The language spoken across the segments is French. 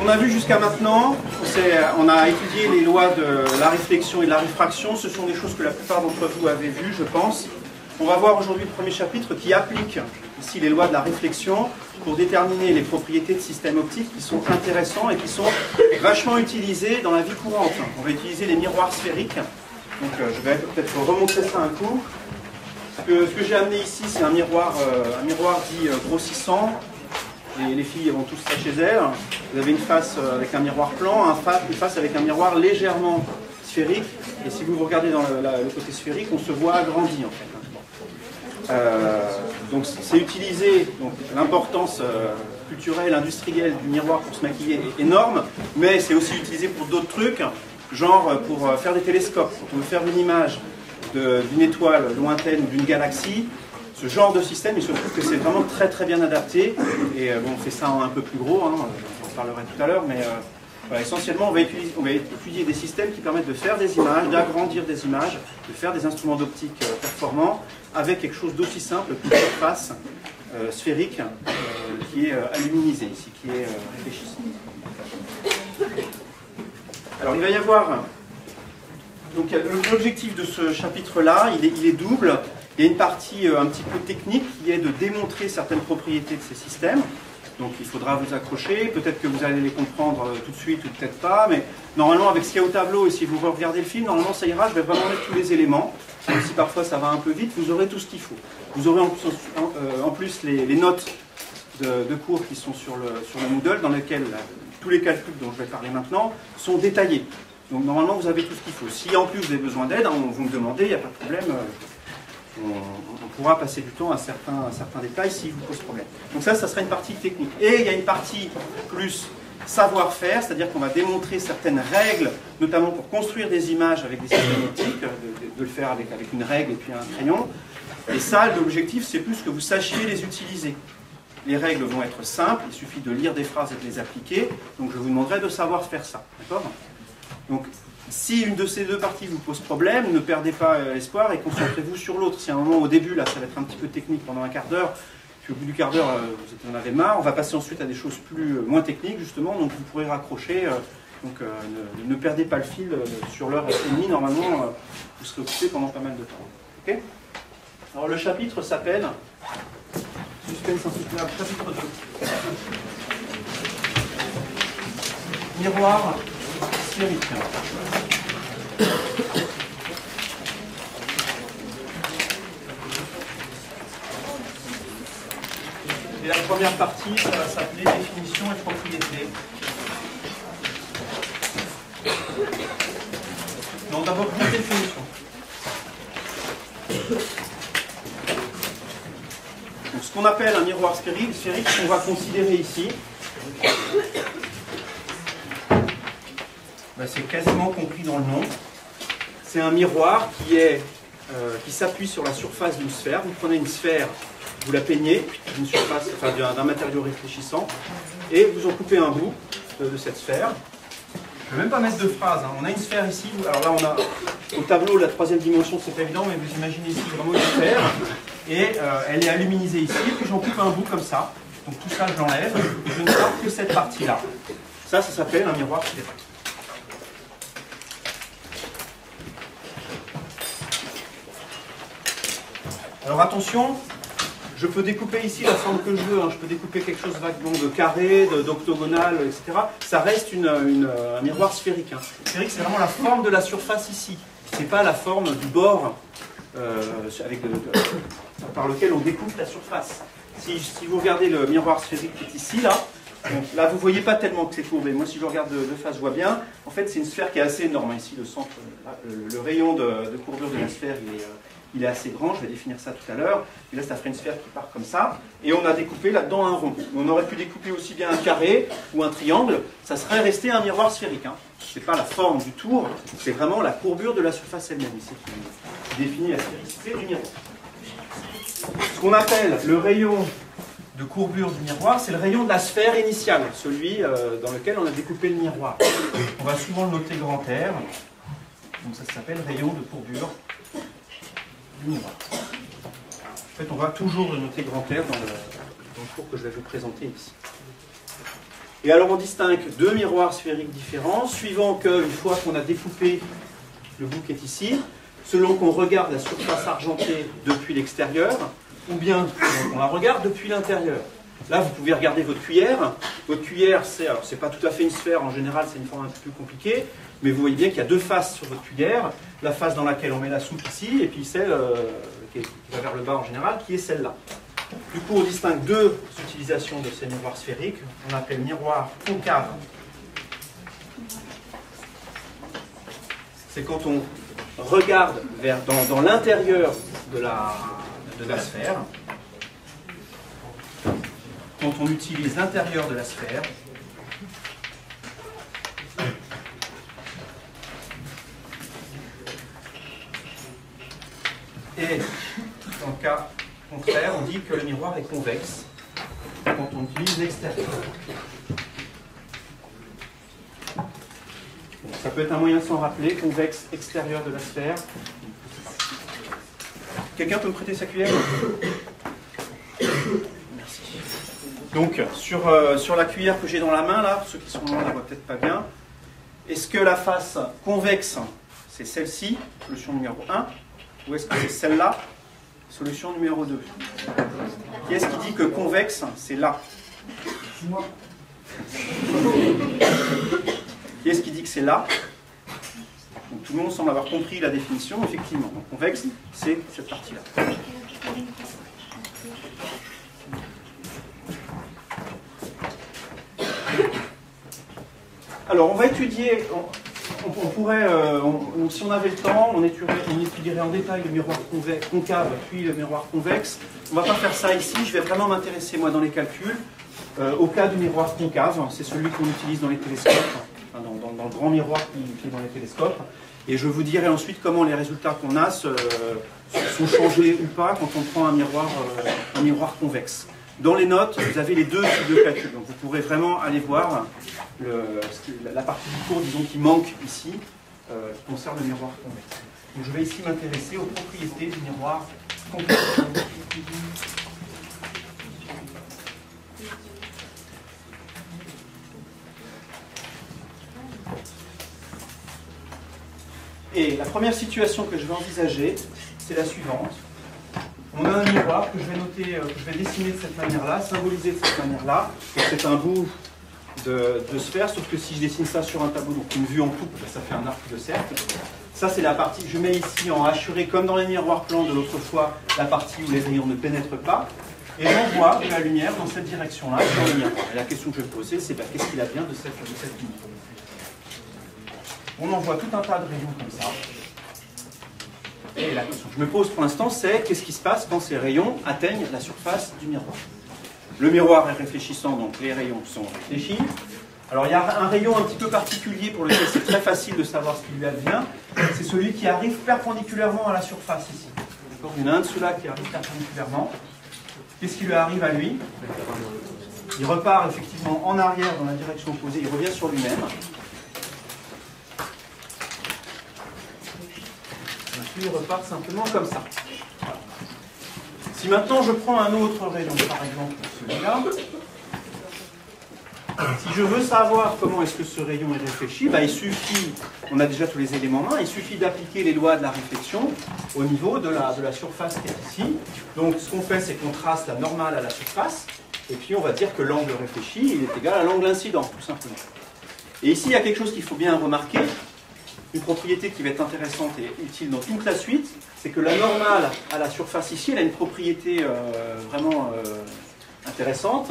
qu'on a vu jusqu'à maintenant, on a étudié les lois de la réflexion et de la réfraction. Ce sont des choses que la plupart d'entre vous avez vues, je pense. On va voir aujourd'hui le premier chapitre qui applique ici les lois de la réflexion pour déterminer les propriétés de systèmes optiques qui sont intéressants et qui sont vachement utilisés dans la vie courante. On va utiliser les miroirs sphériques. Donc je vais peut-être remontrer ça un coup. Ce que j'ai amené ici, c'est un miroir dit grossissant. Les filles vont tous ça chez elles. Vous avez une face avec un miroir plan, une face avec un miroir légèrement sphérique. Et si vous regardez dans le côté sphérique, on se voit agrandi en fait. Donc c'est utilisé, l'importance culturelle, industrielle du miroir pour se maquiller est énorme, mais c'est aussi utilisé pour d'autres trucs, genre pour faire des télescopes. Quand on veut faire une image d'une étoile lointaine ou d'une galaxie, ce genre de système, il se trouve que c'est vraiment très très bien adapté. Et bon, on fait ça en un peu plus gros, hein, j'en parlerai tout à l'heure, mais voilà, essentiellement on va étudier des systèmes qui permettent de faire des images, d'agrandir des images, de faire des instruments d'optique performants avec quelque chose d'aussi simple qu'une surface sphérique qui est aluminisée ici, qui est réfléchissante. Alors il va y avoir, donc l'objectif de ce chapitre-là, il est double. Il y a une partie un petit peu technique qui est de démontrer certaines propriétés de ces systèmes. Donc il faudra vous accrocher, peut-être que vous allez les comprendre tout de suite ou peut-être pas, mais normalement avec ce qu'il y a au tableau et si vous regardez le film, normalement ça ira, je vais vraiment mettre tous les éléments. Même si parfois ça va un peu vite, vous aurez tout ce qu'il faut. Vous aurez en plus les notes de cours qui sont sur le Moodle, dans lesquelles tous les calculs dont je vais parler maintenant sont détaillés. Donc normalement vous avez tout ce qu'il faut. Si en plus vous avez besoin d'aide, vous me demandez, il n'y a pas de problème. On pourra passer du temps à certains détails s'il vous pose problème. Donc ça sera une partie technique. Et il y a une partie plus savoir-faire, c'est-à-dire qu'on va démontrer certaines règles, notamment pour construire des images avec des systèmes optiques, de le faire avec une règle et puis un crayon. Et ça, l'objectif, c'est plus que vous sachiez les utiliser. Les règles vont être simples, il suffit de lire des phrases et de les appliquer. Donc je vous demanderai de savoir faire ça. D'accord ? Donc, si une de ces deux parties vous pose problème, ne perdez pas espoir et concentrez-vous sur l'autre. Si à un moment au début, là, ça va être un petit peu technique pendant un quart d'heure, puis au bout du quart d'heure, vous en avez marre, on va passer ensuite à des choses moins techniques, justement, donc vous pourrez raccrocher. Ne perdez pas le fil sur l'heure et demie, normalement, vous serez occupé pendant pas mal de temps. Okay ? Alors le chapitre s'appelle Suspense insoutenable, chapitre 2. Miroir sphérique. Et la première partie, ça va s'appeler définition et propriété. Non, d'abord une définition. Donc, ce qu'on appelle un miroir sphérique, qu'on va considérer ici, c'est quasiment compris dans le nom. C'est un miroir qui s'appuie sur la surface d'une sphère. Vous prenez une sphère, vous la peignez d'une surface, d'un matériau réfléchissant, et vous en coupez un bout de cette sphère. Je ne vais même pas mettre de phrase. Hein. On a une sphère ici. Alors là, on a au tableau la troisième dimension, c'est pas évident, mais vous imaginez ici vraiment une sphère, et elle est aluminisée ici. Puis j'en coupe un bout comme ça. Donc tout ça, je l'enlève. Je ne garde que cette partie-là. Ça s'appelle un miroir sphérique. Alors attention, je peux découper ici la forme que je veux, hein. Je peux découper quelque chose vaguement de carré, d'octogonal, etc. Ça reste un miroir sphérique. Hein. Sphérique, c'est vraiment la forme de la surface ici. Ce n'est pas la forme du bord par lequel on découpe la surface. Si vous regardez le miroir sphérique qui est ici, là, donc là vous ne voyez pas tellement que c'est courbé. Moi si je regarde de face, je vois bien. En fait c'est une sphère qui est assez énorme. Ici le centre, là, le rayon de courbure de la sphère, il est assez grand, je vais définir ça tout à l'heure. Et là, ça ferait une sphère qui part comme ça. Et on a découpé là-dedans un rond. On aurait pu découper aussi bien un carré ou un triangle. Ça serait resté un miroir sphérique. Hein. Ce n'est pas la forme du tour, c'est vraiment la courbure de la surface elle-même. Ici, qui définit la sphéricité du miroir. Ce qu'on appelle le rayon de courbure du miroir, c'est le rayon de la sphère initiale, celui dans lequel on a découpé le miroir. On va souvent le noter grand R. Donc ça s'appelle rayon de courbure du miroir. En fait, on va toujours le noter grand R dans le cours que je vais vous présenter ici. Et alors on distingue deux miroirs sphériques différents, suivant qu'une fois qu'on a découpé, le bout qui est ici, selon qu'on regarde la surface argentée depuis l'extérieur, ou bien on la regarde depuis l'intérieur. Là, vous pouvez regarder votre cuillère. Votre cuillère, c'est pas tout à fait une sphère, en général, c'est une forme un peu plus compliquée, mais vous voyez bien qu'il y a deux faces sur votre cuillère. La face dans laquelle on met la soupe ici, et puis celle qui va vers le bas en général, qui est celle-là. Du coup, on distingue deux utilisations de ces miroirs sphériques. On appelle miroir concave. C'est quand on regarde dans l'intérieur de la sphère. Quand on utilise l'intérieur de la sphère. Et dans le cas contraire, on dit que le miroir est convexe quand on utilise l'extérieur. Bon, ça peut être un moyen de s'en rappeler, convexe extérieur de la sphère. Quelqu'un peut me prêter sa cuillère? Merci. Donc, sur la cuillère que j'ai dans la main, là, ceux qui sont loin ne la voient peut-être pas bien, est-ce que la face convexe, c'est celle-ci, solution numéro 1, ou est-ce que c'est celle-là, solution numéro 2? Qui est-ce qui dit que convexe, c'est là? Qui est-ce qui dit que c'est là? Donc, tout le monde semble avoir compris la définition, effectivement. Donc, convexe, c'est cette partie-là. Alors, on va étudier, on pourrait, si on avait le temps, on étudierait en détail le miroir concave, puis le miroir convexe. On ne va pas faire ça ici, je vais vraiment m'intéresser, moi, dans les calculs, au cas du miroir concave. C'est celui qu'on utilise dans les télescopes, enfin, dans le grand miroir qui est dans les télescopes. Et je vous dirai ensuite comment les résultats qu'on a sont changés ou pas quand on prend un miroir convexe. Dans les notes, vous avez les deux types de calculs. Donc vous pourrez vraiment aller voir la partie du cours, disons, qui manque ici, qui concerne le miroir convexe. Donc je vais ici m'intéresser aux propriétés du miroir convexe. Et la première situation que je vais envisager, c'est la suivante. On a un miroir que je vais noter, que je vais dessiner de cette manière-là, symboliser de cette manière-là. C'est un bout de sphère, sauf que si je dessine ça sur un tableau, donc une vue en coupe, ça fait un arc de cercle. Ça, c'est la partie que je mets ici en hachuré, comme dans les miroirs plans de l'autre fois, la partie où les rayons ne pénètrent pas. Et j'envoie de la lumière dans cette direction-là, sur le miroir. Et la question que je vais me poser, c'est qu'est-ce qu'il advient de cette lumière? On envoie tout un tas de rayons comme ça. Et la question que je me pose pour l'instant, c'est qu'est-ce qui se passe quand ces rayons atteignent la surface du miroir? Le miroir est réfléchissant, donc les rayons sont réfléchis. Alors il y a un rayon un petit peu particulier pour lequel c'est très facile de savoir ce qui lui advient. C'est celui qui arrive perpendiculairement à la surface ici. Il y en a un de ceux-là qui arrive perpendiculairement. Qu'est-ce qui lui arrive à lui? Il repart effectivement en arrière dans la direction opposée, il revient sur lui-même. Il repart simplement comme ça. Voilà. Si maintenant je prends un autre rayon, par exemple celui-là, si je veux savoir comment est-ce que ce rayon est réfléchi, il suffit, on a déjà tous les éléments en main, il suffit d'appliquer les lois de la réflexion au niveau de la surface qui est ici. Donc ce qu'on fait, c'est qu'on trace la normale à la surface, et puis on va dire que l'angle réfléchi il est égal à l'angle incident, tout simplement. Et ici, il y a quelque chose qu'il faut bien remarquer. Une propriété qui va être intéressante et utile dans toute la suite, c'est que la normale à la surface ici, elle a une propriété vraiment intéressante,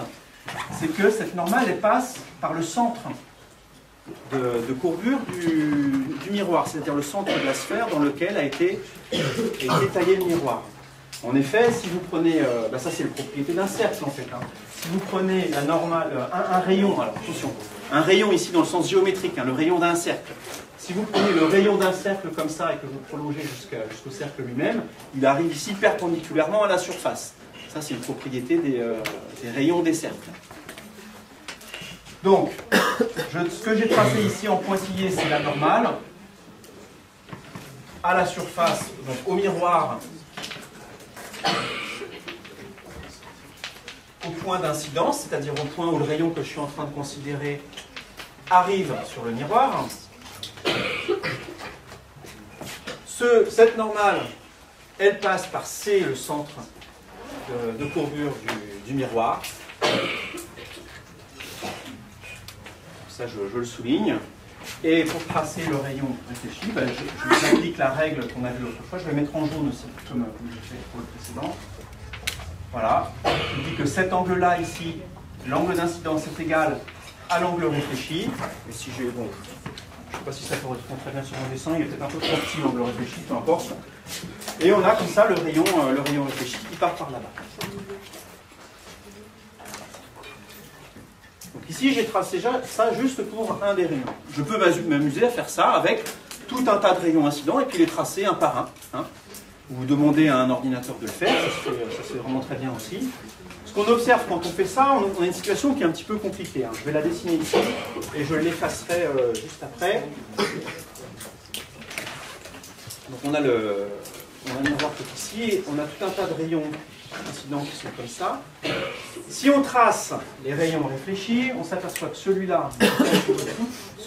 c'est que cette normale, elle passe par le centre de courbure du miroir, c'est-à-dire le centre de la sphère dans lequel a été taillé le miroir. En effet, si vous prenez, ça c'est la propriété d'un cercle en fait, si vous prenez la normale, un rayon, alors attention, un rayon ici dans le sens géométrique, le rayon d'un cercle. Si vous prenez le rayon d'un cercle comme ça et que vous prolongez jusqu'au cercle lui-même, il arrive ici perpendiculairement à la surface. Ça, c'est une propriété des rayons des cercles. Donc, ce que j'ai tracé ici en pointillé, c'est la normale. À la surface, donc au miroir, au point d'incidence, c'est-à-dire au point où le rayon que je suis en train de considérer arrive sur le miroir. Cette normale, elle passe par C, le centre de courbure du miroir. Ça, je le souligne. Et pour tracer le rayon réfléchi, ben, je applique la règle qu'on a vue l'autre fois. Je vais mettre en jaune aussi, comme j'ai fait pour le précédent. Voilà. Je dis que cet angle-là, ici, l'angle d'incidence est égal à l'angle réfléchi. Et si j'ai... Bon, je ne sais pas si ça correspond très bien sur mon dessin, il est peut-être un peu trop petit l'angle réfléchi, peu importe. Et on a comme ça le rayon réfléchi qui part par là-bas. Donc ici, j'ai tracé ça juste pour un des rayons. Je peux m'amuser à faire ça avec tout un tas de rayons incidents et puis les tracer un par un. Hein. Vous demandez à un ordinateur de le faire, ça se fait vraiment très bien aussi. Ce qu'on observe quand on fait ça, on a une situation qui est un petit peu compliquée. Hein. Je vais la dessiner ici et je l'effacerai juste après. Donc on a le miroir qui est ici, et on a tout un tas de rayons incidents qui sont comme ça. Si on trace les rayons réfléchis, on s'aperçoit que celui-là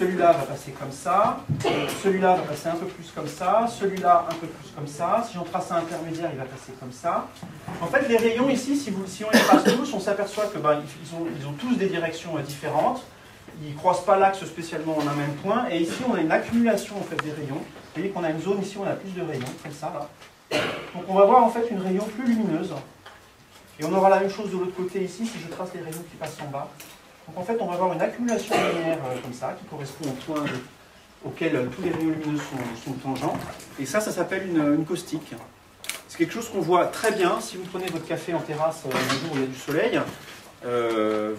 va passer comme ça, celui-là va passer un peu plus comme ça, celui-là un peu plus comme ça. Si on trace un intermédiaire, il va passer comme ça. En fait, les rayons ici, si on les trace tous, on s'aperçoit que ils ont tous des directions différentes. Ils ne croisent pas l'axe spécialement en un même point. Et ici, on a une accumulation en fait, des rayons. Vous voyez qu'on a une zone ici où on a plus de rayons, comme ça, là. Donc on va voir en fait une rayon plus lumineuse. Et on aura la même chose de l'autre côté ici si je trace les rayons qui passent en bas. Donc en fait, on va avoir une accumulation de lumière comme ça, qui correspond au point auquel tous les rayons lumineux sont tangents. Et ça s'appelle une caustique. C'est quelque chose qu'on voit très bien si vous prenez votre café en terrasse un jour où il y a du soleil.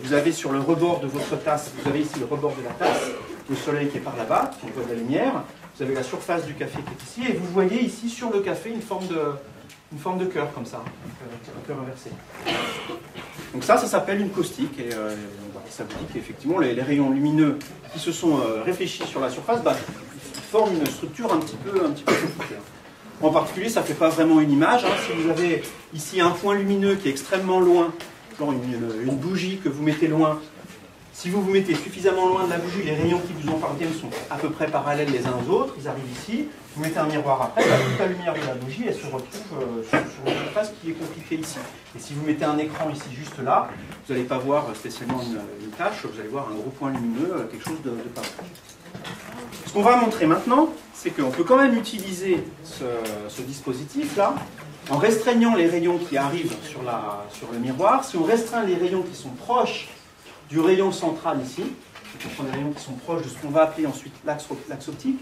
Vous avez sur le rebord de votre tasse, vous avez ici le rebord de la tasse, le soleil qui est par là-bas, qui envoie de la lumière. Vous avez la surface du café qui est ici, et vous voyez ici sur le café une forme de cœur comme ça, un cœur inversé. Donc ça s'appelle une caustique, et ça vous dit qu'effectivement les rayons lumineux qui se sont réfléchis sur la surface, ils forment une structure un petit peu compliquée. En particulier, ça ne fait pas vraiment une image. Hein. Si vous avez ici un point lumineux qui est extrêmement loin, genre une bougie que vous mettez loin, si vous vous mettez suffisamment loin de la bougie, les rayons qui vous en parviennent sont à peu près parallèles les uns aux autres, ils arrivent ici, vous mettez un miroir après, toute la lumière de la bougie, elle se retrouve sur une surface qui est compliquée ici. Et si vous mettez un écran ici juste là, vous n'allez pas voir spécialement une tache, vous allez voir un gros point lumineux, quelque chose de pas vrai. Ce qu'on va montrer maintenant, c'est qu'on peut quand même utiliser ce dispositif-là, en restreignant les rayons qui arrivent sur le miroir. Si on restreint les rayons qui sont proches du rayon central ici, on prend des rayons qui sont proches de ce qu'on va appeler ensuite l'axe optique.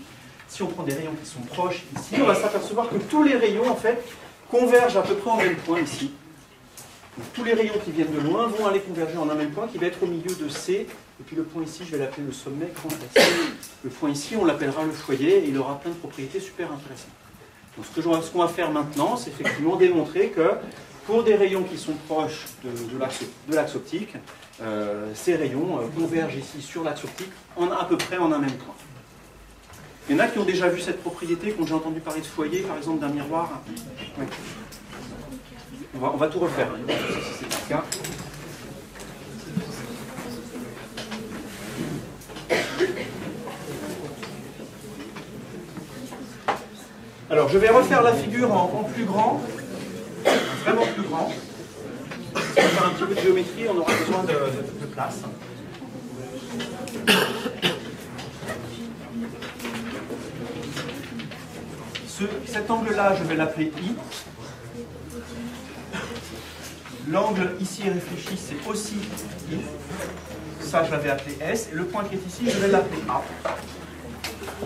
Si on prend des rayons qui sont proches ici, on va s'apercevoir que tous les rayons en fait convergent à peu près en même point ici. Donc, tous les rayons qui viennent de loin vont aller converger en un même point qui va être au milieu de C. Et puis le point ici, je vais l'appeler le sommet grand S. Le point ici, on l'appellera le foyer et il aura plein de propriétés super intéressantes. Donc ce qu'on va faire maintenant, c'est effectivement démontrer que pour des rayons qui sont proches de l'axe optique, ces rayons convergent ici sur l'axe optique à peu près en un même point. Il y en a qui ont déjà vu cette propriété, qui ont déjà entendu parler de foyer, par exemple d'un miroir. Oui. On va tout refaire, hein. Si c'est pas le cas. Alors, je vais refaire la figure en plus grand, vraiment plus grand. Si on va faire un petit peu de géométrie, on aura besoin de place. Cet angle-là, je vais l'appeler I. L'angle ici réfléchi, c'est aussi I. Ça, je l'avais appelé S. Et le point qui est ici, je vais l'appeler A.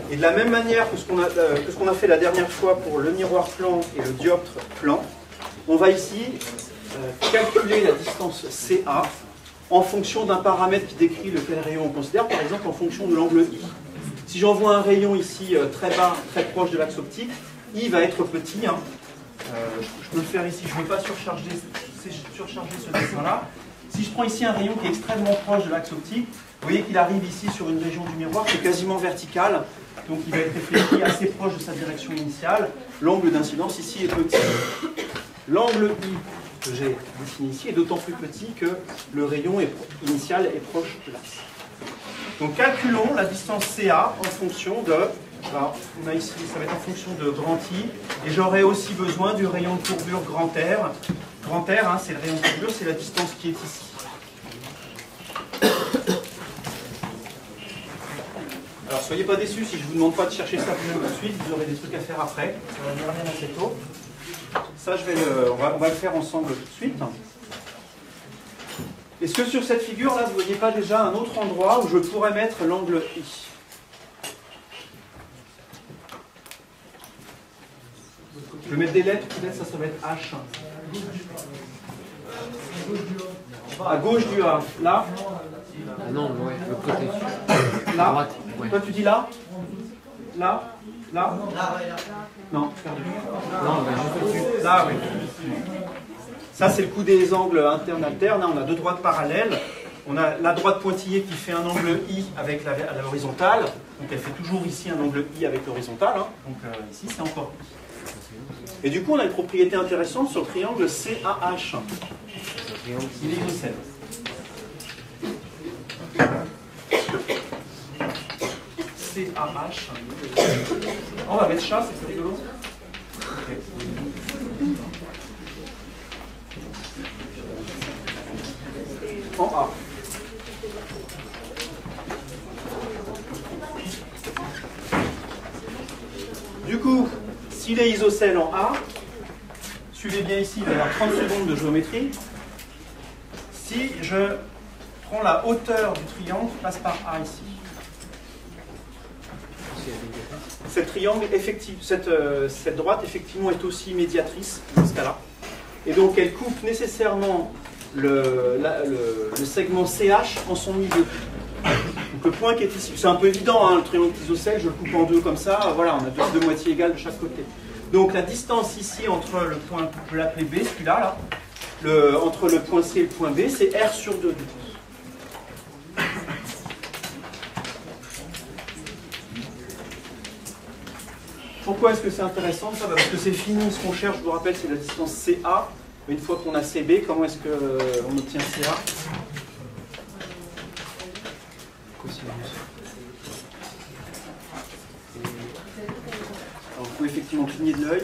Et de la même manière que ce qu'on a fait la dernière fois pour le miroir plan et le dioptre plan, on va ici calculer la distance CA en fonction d'un paramètre qui décrit lequel rayon on considère, par exemple en fonction de l'angle I. Si j'envoie un rayon ici très bas, très proche de l'axe optique, I va être petit. Hein. Je peux le faire ici, je ne veux pas surcharger ce dessin-là. Si je prends ici un rayon qui est extrêmement proche de l'axe optique, vous voyez qu'il arrive ici sur une région du miroir qui est quasiment verticale, donc il va être réfléchi assez proche de sa direction initiale. L'angle d'incidence ici est petit. L'angle I que j'ai défini ici est d'autant plus petit que le rayon initial est proche de l'axe. Donc calculons la distance CA en fonction de, alors, on a ici, ça va être en fonction de grand I, et j'aurai aussi besoin du rayon de courbure grand R. Grand R, hein, c'est le rayon de courbure, c'est la distance qui est ici. Alors soyez pas déçus si je ne vous demande pas de chercher ça tout de suite, vous aurez des trucs à faire après, ça va venir bien assez tôt. Ça, on va le faire ensemble tout de suite. Est-ce que sur cette figure-là, vous ne voyez pas déjà un autre endroit où je pourrais mettre l'angle I? Je vais mettre des lettres, peut-être ça va être H. À gauche du A, là. Ah non, ouais, le côté. Là. Droite, ouais. Toi, tu dis là? Là? Là? Non, perdu. Non, ben, juste Là, oui. Ça, c'est le coup des angles internes-alternes. Là, on a deux droites parallèles. On a la droite pointillée qui fait un angle I avec la horizontale. Donc, elle fait toujours ici un angle I avec l'horizontale. Hein. Donc, ici, c'est encore I. Et du coup, on a une propriété intéressante sur le triangle CAH. Il est isocèle. CAH. On va mettre chat, c'est plus rigolo. Okay. En A. Du coup, s'il est isocèle en A, suivez bien ici, il va y avoir 30 secondes de géométrie. Si je prends la hauteur du triangle, je passe par A ici. Cette triangle, cette droite, effectivement, est aussi médiatrice dans ce cas-là. Et donc, elle coupe nécessairement le segment CH en son milieu. Donc, le point qui est ici, c'est un peu évident, hein, le triangle isocèle, je le coupe en deux comme ça, voilà, on a deux moitiés égales de chaque côté. Donc, la distance ici entre le point, je peux l'appeler B, celui-là, là, entre le point C et le point B, c'est R sur 2. Pourquoi est-ce que c'est intéressant ça? Parce que c'est fini, ce qu'on cherche, je vous rappelle, c'est la distance CA. Une fois qu'on a CB, comment est-ce qu'on obtient CA? cosinus. Alors, vous pouvez effectivement cligner de l'œil.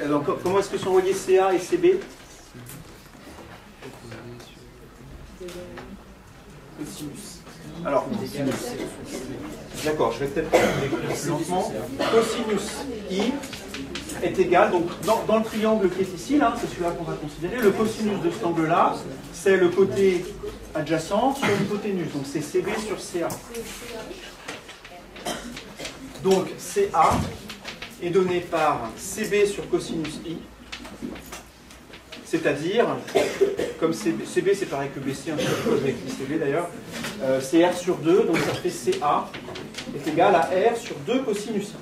Alors, comment est-ce que sont reliés CA et CB? Cosinus. Alors, d'accord, je vais peut-être l'écrire plus lentement. Cosinus I est égal, donc dans le triangle qui est ici, là, c'est celui-là qu'on va considérer, le cosinus de cet angle-là, c'est le côté adjacent sur l'hypoténuse, donc c'est CB sur CA. Donc CA est donné par CB sur cosinus I, c'est-à-dire, comme CB c'est pareil que BC, hein, je vais écrire CB d'ailleurs, c'est R sur 2, donc ça fait CA est égal à R sur 2 cosinus I.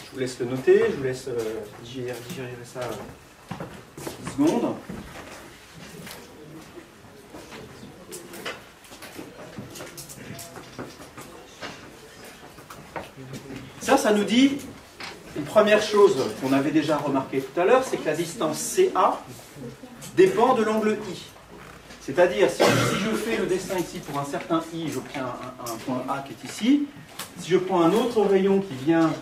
Je vous laisse le noter, je vous laisse digérer ça 10 secondes. Ça nous dit une première chose qu'on avait déjà remarqué tout à l'heure, c'est que la distance CA dépend de l'angle I. C'est-à-dire, si je fais le dessin ici pour un certain I, j'obtiens un point A qui est ici. Si je prends un autre rayon qui vient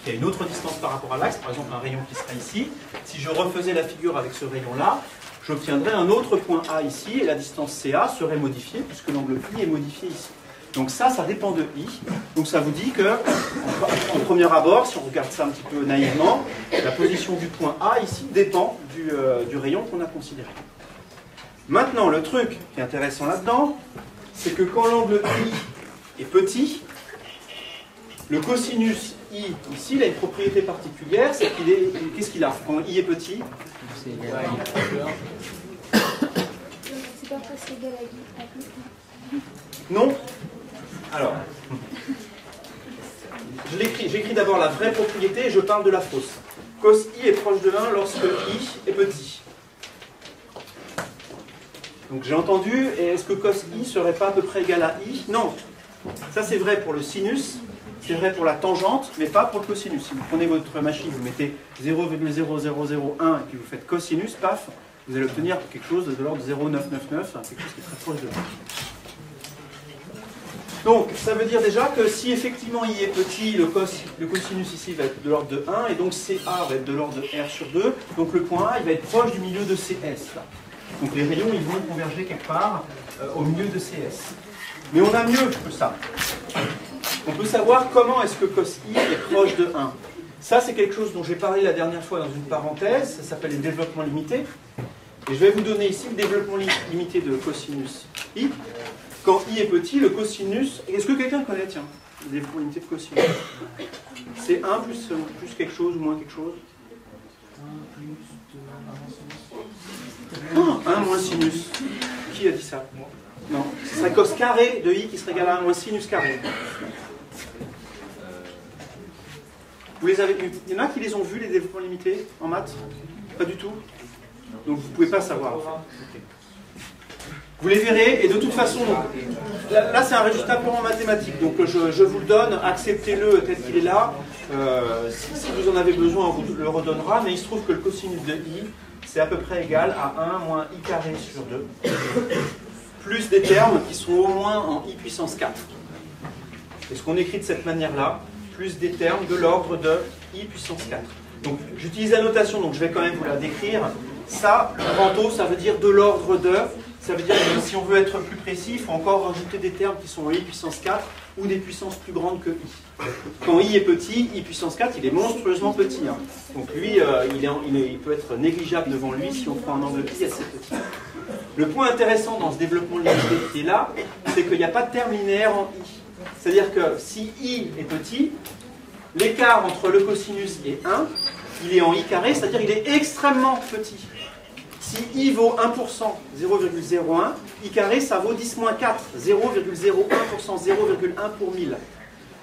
qui a une autre distance par rapport à l'axe, par exemple un rayon qui serait ici, si je refaisais la figure avec ce rayon-là, j'obtiendrais un autre point A ici, et la distance CA serait modifiée, puisque l'angle I est modifié ici. Donc ça dépend de I. Donc ça vous dit que, en premier abord, si on regarde ça un petit peu naïvement, la position du point A ici dépend du rayon qu'on a considéré. Maintenant, le truc qui est intéressant là-dedans, c'est que quand l'angle I est petit, le cosinus I ici, il a une propriété particulière, c'est qu'il est... Qu'est-ce qu'il a quand I est petit? C'est égal à I. C'est pas presque égal à I. Non? Alors, j'écris d'abord la vraie propriété et je parle de la fausse. Cos I est proche de 1 lorsque I est petit. Donc j'ai entendu, et est-ce que cos i serait pas à peu près égal à i? Non. Ça c'est vrai pour le sinus, c'est vrai pour la tangente, mais pas pour le cosinus. Si vous prenez votre machine, vous mettez 0,0001 et puis vous faites cosinus, paf, vous allez obtenir quelque chose de l'ordre de 0,999, quelque chose qui est très proche de 1. Donc, ça veut dire déjà que si effectivement i est petit, le cosinus ici va être de l'ordre de 1, et donc CA va être de l'ordre de R sur 2, donc le point A il va être proche du milieu de CS. Là. Donc les rayons ils vont converger quelque part au milieu de CS. Mais on a mieux que ça. On peut savoir comment est-ce que cos i est proche de 1. Ça c'est quelque chose dont j'ai parlé la dernière fois dans une parenthèse, ça s'appelle les développements limités. Et je vais vous donner ici le développement limité de cosinus i. Quand i est petit, le cosinus... Est-ce que quelqu'un connaît, tiens, le développement limité de cosinus? C'est 1 plus quelque chose ou moins quelque chose? 1 moins sinus. Qui a dit ça? Non. Ce serait cos carré de i qui serait égal à 1 moins sinus carré. Vous les avez... Il y en a qui les ont vus, les développements limités, en maths? Pas du tout? Donc vous ne pouvez pas savoir, en fait. Okay. Vous les verrez, et de toute façon, là c'est un résultat purement mathématique, donc je vous le donne, acceptez-le tel qu'il est là, si vous en avez besoin on vous le redonnera, mais il se trouve que le cosinus de i, c'est à peu près égal à 1 moins i carré sur 2, plus des termes qui sont au moins en i puissance 4. Et ce qu'on écrit de cette manière-là, plus des termes de l'ordre de i puissance 4. Donc j'utilise la notation, donc je vais quand même vous la décrire. Ça, le grand O, ça veut dire de l'ordre de... Ça veut dire que si on veut être plus précis, il faut encore rajouter des termes qui sont en i puissance 4 ou des puissances plus grandes que i. Quand i est petit, i puissance 4, il est monstrueusement petit. Hein. Donc lui, il peut être négligeable devant lui si on prend un angle i assez petit. Le point intéressant dans ce développement limité qui est là, c'est qu'il n'y a pas de terme linéaire en i. C'est-à-dire que si i est petit, l'écart entre le cosinus et 1, il est en i carré, c'est-à-dire il est extrêmement petit. Si i vaut 1%, 0,01, i carré, ça vaut 10-4, 0,01%, 0,1 pour 1000.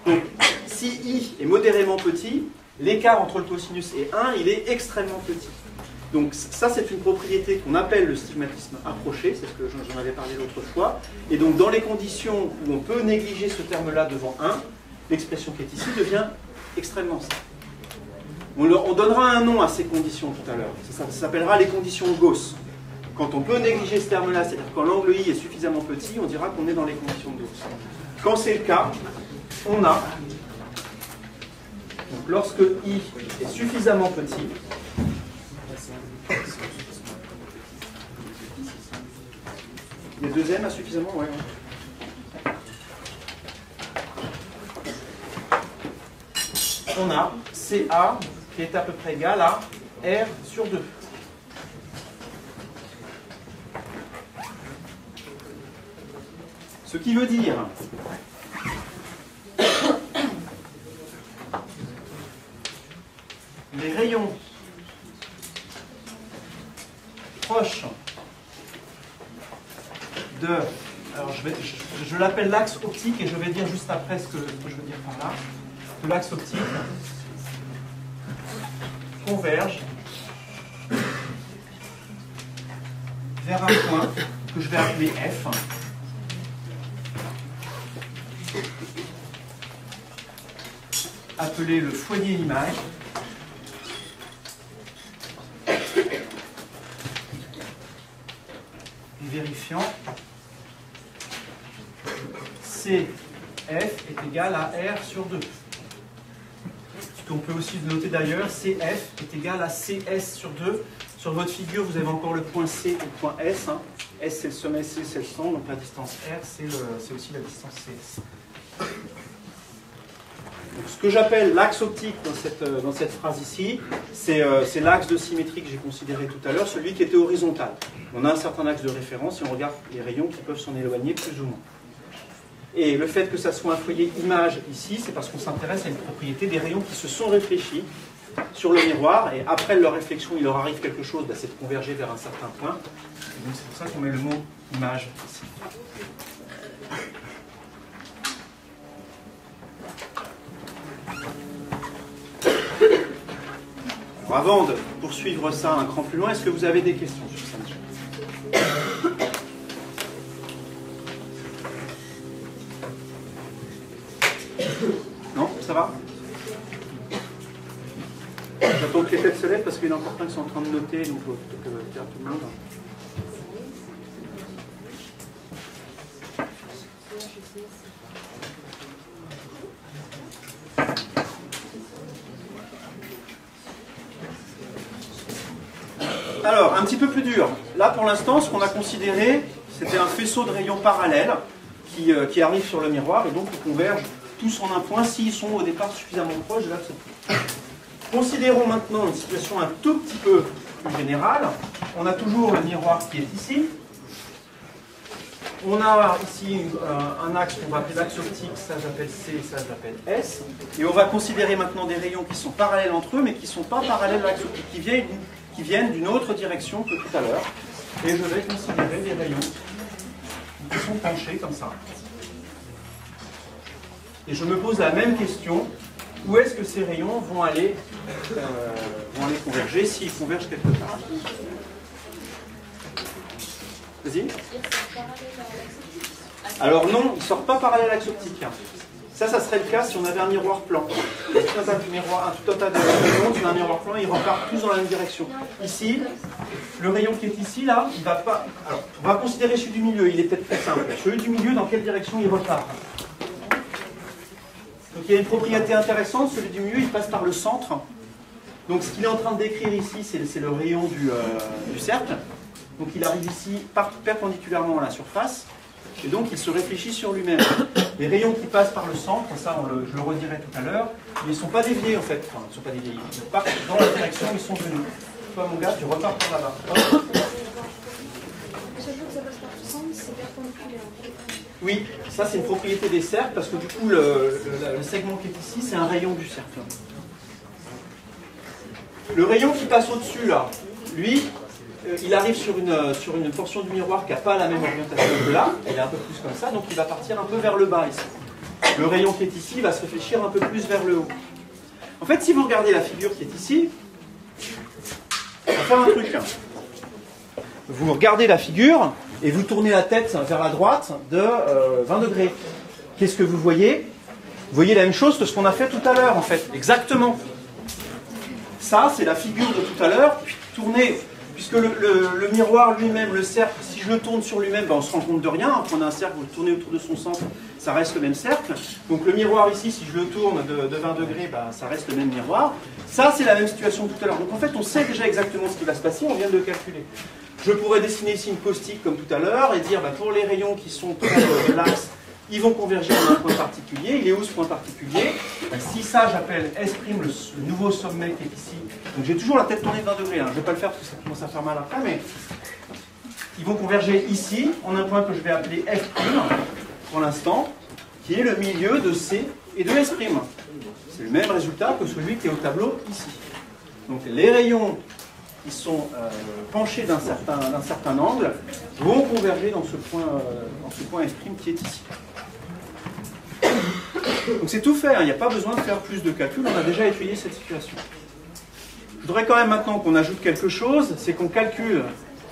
Donc, si i est modérément petit, l'écart entre le cosinus et 1, il est extrêmement petit. Donc, ça, c'est une propriété qu'on appelle le stigmatisme approché, c'est ce que j'en avais parlé l'autre fois. Et donc, dans les conditions où on peut négliger ce terme-là devant 1, l'expression qui est ici devient extrêmement simple. On donnera un nom à ces conditions tout à l'heure. Ça s'appellera les conditions Gauss. Quand on peut négliger ce terme-là, c'est-à-dire quand l'angle I est suffisamment petit, on dira qu'on est dans les conditions Gauss. Quand c'est le cas, on a, donc lorsque I est suffisamment petit, les deux M a suffisamment, ouais. On a CA qui est à peu près égal à R sur 2. Ce qui veut dire les rayons proches de... Alors je l'appelle l'axe optique et je vais dire juste après ce que je veux dire par là. Que l'axe optique converge vers un point que je vais appeler F. Appelé le foyer image. Et vérifiant CF est égal à R sur 2. On peut aussi noter d'ailleurs, CF est égal à CS sur 2. Sur votre figure, vous avez encore le point C et le point S. Hein. S, c'est le sommet, C, c'est le centre. Donc la distance R, c'est aussi la distance CS. Donc, ce que j'appelle l'axe optique dans cette phrase ici, c'est l'axe de symétrie que j'ai considéré tout à l'heure, celui qui était horizontal. On a un certain axe de référence et on regarde les rayons qui peuvent s'en éloigner plus ou moins. Et le fait que ça soit un foyer image ici, c'est parce qu'on s'intéresse à une propriété des rayons qui se sont réfléchis sur le miroir, et après leur réflexion, il leur arrive quelque chose, c'est de converger vers un certain point. Et donc c'est pour ça qu'on met le mot image ici. Alors, avant de poursuivre ça un cran plus loin, est-ce que vous avez des questions sur ça? Non, ça va? J'attends que les têtes se lèvent parce qu'il y en a encore plein qui sont en train de noter, donc il faut peut-être faire tout le monde. Alors, un petit peu plus dur. Là, pour l'instant, ce qu'on a considéré, c'était un faisceau de rayons parallèles qui arrivent sur le miroir et donc qui convergent tous en un point s'ils sont au départ suffisamment proches de l'axe optique. Considérons maintenant une situation un tout petit peu plus générale. On a toujours le miroir qui est ici. On a ici un axe qu'on va appeler l'axe optique, ça j'appelle C, ça j'appelle S. Et on va considérer maintenant des rayons qui sont parallèles entre eux, mais qui ne sont pas parallèles à l'axe optique, qui viennent d'une autre direction que tout à l'heure. Et je vais considérer des rayons qui sont penchés comme ça. Et je me pose la même question, où est-ce que ces rayons vont aller converger, s'ils convergent quelque part? Vas-y. Alors non, ils ne sortent pas parallèles à l'axe optique. Ça serait le cas si on avait un miroir plan. Tout un tas de rayons, tu as un miroir plan, ils repartent tous dans la même direction. Ici, le rayon qui est ici, là, il ne va pas... Alors, on va considérer celui du milieu, il est peut-être plus simple. Celui du milieu, dans quelle direction il repart? Donc il y a une propriété intéressante, celui du milieu, il passe par le centre. Donc ce qu'il est en train de décrire ici, c'est le rayon du cercle. Donc il arrive ici perpendiculairement à la surface. Et donc il se réfléchit sur lui-même. Les rayons qui passent par le centre, ça je le redirai tout à l'heure, ils ne sont pas déviés en fait. Enfin, ils ne sont pas déviés, ils partent dans la direction où ils sont venus. Toi mon gars, tu repars par là-bas. Chaque fois que ça passe par le centre, c'est perpendiculaire. Oui, ça c'est une propriété des cercles parce que du coup le segment qui est ici, c'est un rayon du cercle. Le rayon qui passe au-dessus là, lui, il arrive sur une portion du miroir qui n'a pas la même orientation que là, elle est un peu plus comme ça, donc il va partir un peu vers le bas ici. Le rayon qui est ici va se réfléchir un peu plus vers le haut. En fait, si vous regardez la figure qui est ici, on va faire un truc. Vous regardez la figure et vous tournez la tête vers la droite de 20 degrés. Qu'est-ce que vous voyez? Vous voyez la même chose que ce qu'on a fait tout à l'heure, en fait. Exactement. Ça, c'est la figure de tout à l'heure, tournée. Puisque le miroir lui-même, le cercle, si je le tourne sur lui-même, ben on ne se rend compte de rien. On prend un cercle, vous le tournez autour de son centre, ça reste le même cercle. Donc le miroir ici, si je le tourne de 20 degrés, ben, ça reste le même miroir. Ça, c'est la même situation que tout à l'heure. Donc en fait, on sait déjà exactement ce qui va se passer, on vient de le calculer. Je pourrais dessiner ici une caustique comme tout à l'heure et dire ben, pour les rayons qui sont proches de l'axe, ils vont converger en un point particulier. Il est où ce point particulier? Si ça, j'appelle S', le nouveau sommet qui est ici. Donc j'ai toujours la tête tournée de 20 degrés. Hein. Je ne vais pas le faire parce que ça commence à faire mal après, mais ils vont converger ici, en un point que je vais appeler F', pour l'instant, qui est le milieu de C et de S'. C'est le même résultat que celui qui est au tableau ici. Donc les rayons qui sont penchés d'un certain angle vont converger dans ce point F' qui est ici. Donc c'est tout fait, hein. Il n'y a pas besoin de faire plus de calculs, on a déjà étudié cette situation. Je voudrais quand même maintenant qu'on ajoute quelque chose, c'est qu'on calcule,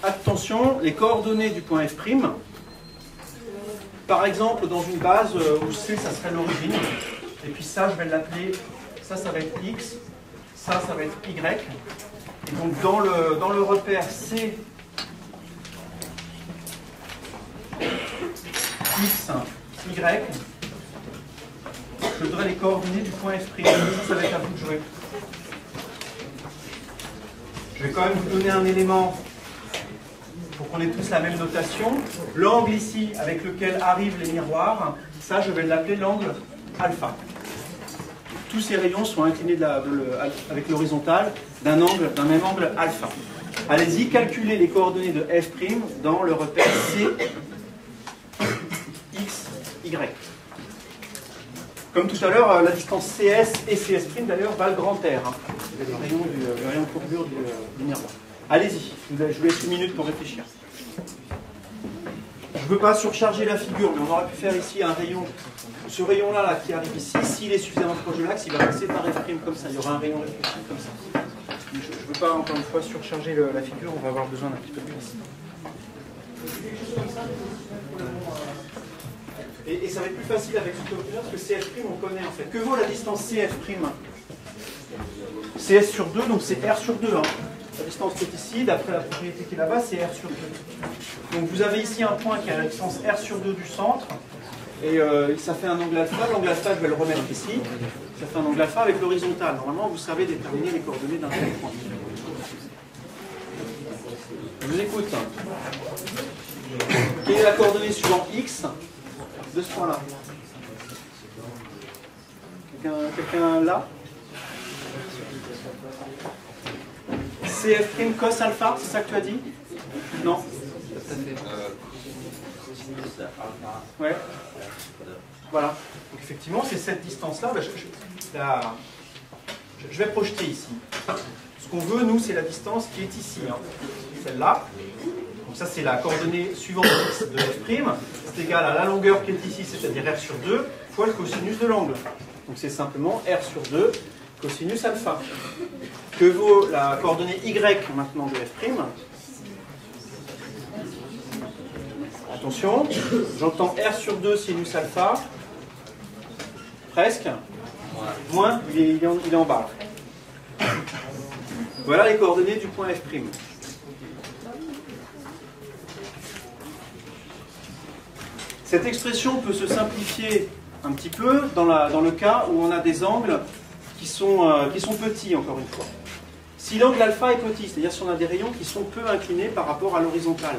attention, les coordonnées du point F'. Par exemple, dans une base où C, ça serait l'origine, et puis ça, je vais l'appeler, ça va être X, ça va être Y. Et donc dans le repère C, X, Y, je donnerai les coordonnées du point F'. Ça va être à vous de jouer. Je vais quand même vous donner un élément pour qu'on ait tous la même notation. L'angle ici avec lequel arrivent les miroirs, ça je vais l'appeler l'angle alpha. Tous ces rayons sont inclinés avec l'horizontale d'un même angle alpha. Allez-y, calculez les coordonnées de F' dans le repère C, X, Y. Comme tout à l'heure, la distance CS et CS' d'ailleurs va le grand R. Hein. Le rayon de courbure du miroir. Allez-y, je vous laisse une minute pour réfléchir. Je ne veux pas surcharger la figure, mais on aurait pu faire ici un rayon. Ce rayon-là qui arrive ici, s'il est suffisamment proche de l'axe, il va passer par F' comme ça. Il y aura un rayon réfléchi comme ça. Je ne veux pas encore une fois surcharger la figure, on va avoir besoin d'un petit peu plus. Et ça va être plus facile avec ce coordonnée parce que CF' on connaît en fait. Que vaut la distance CF'? C'est S sur 2, donc c'est R sur 2. Hein. La distance qui est ici, d'après la propriété qui est là-bas, c'est R sur 2. Donc vous avez ici un point qui a la distance R sur 2 du centre. Et ça fait un angle alpha. L'angle alpha, je vais le remettre ici. Ça fait un angle alpha avec l'horizontale. Normalement, vous savez déterminer les coordonnées d'un tel point. Je vous écoute. Quelle est la coordonnée suivant X de ce point-là? Quelqu'un là? CF' cos alpha, c'est ça que tu as dit? Non? Ouais. Voilà. Donc effectivement, c'est cette distance-là. Je vais projeter ici. Ce qu'on veut, nous, c'est la distance qui est ici. Hein. Celle-là. Donc ça, c'est la coordonnée suivante de f'. C'est égal à la longueur qui est ici, c'est-à-dire r sur 2, fois le cosinus de l'angle. Donc c'est simplement r sur 2 cosinus alpha. Que vaut la coordonnée y maintenant de f'? Attention, j'entends r sur 2 sinus alpha. Presque. Moins, il est en bas. Voilà les coordonnées du point f'. Cette expression peut se simplifier un petit peu dans le cas où on a des angles qui sont petits, encore une fois. Si l'angle alpha est petit, c'est-à-dire si on a des rayons qui sont peu inclinés par rapport à l'horizontale.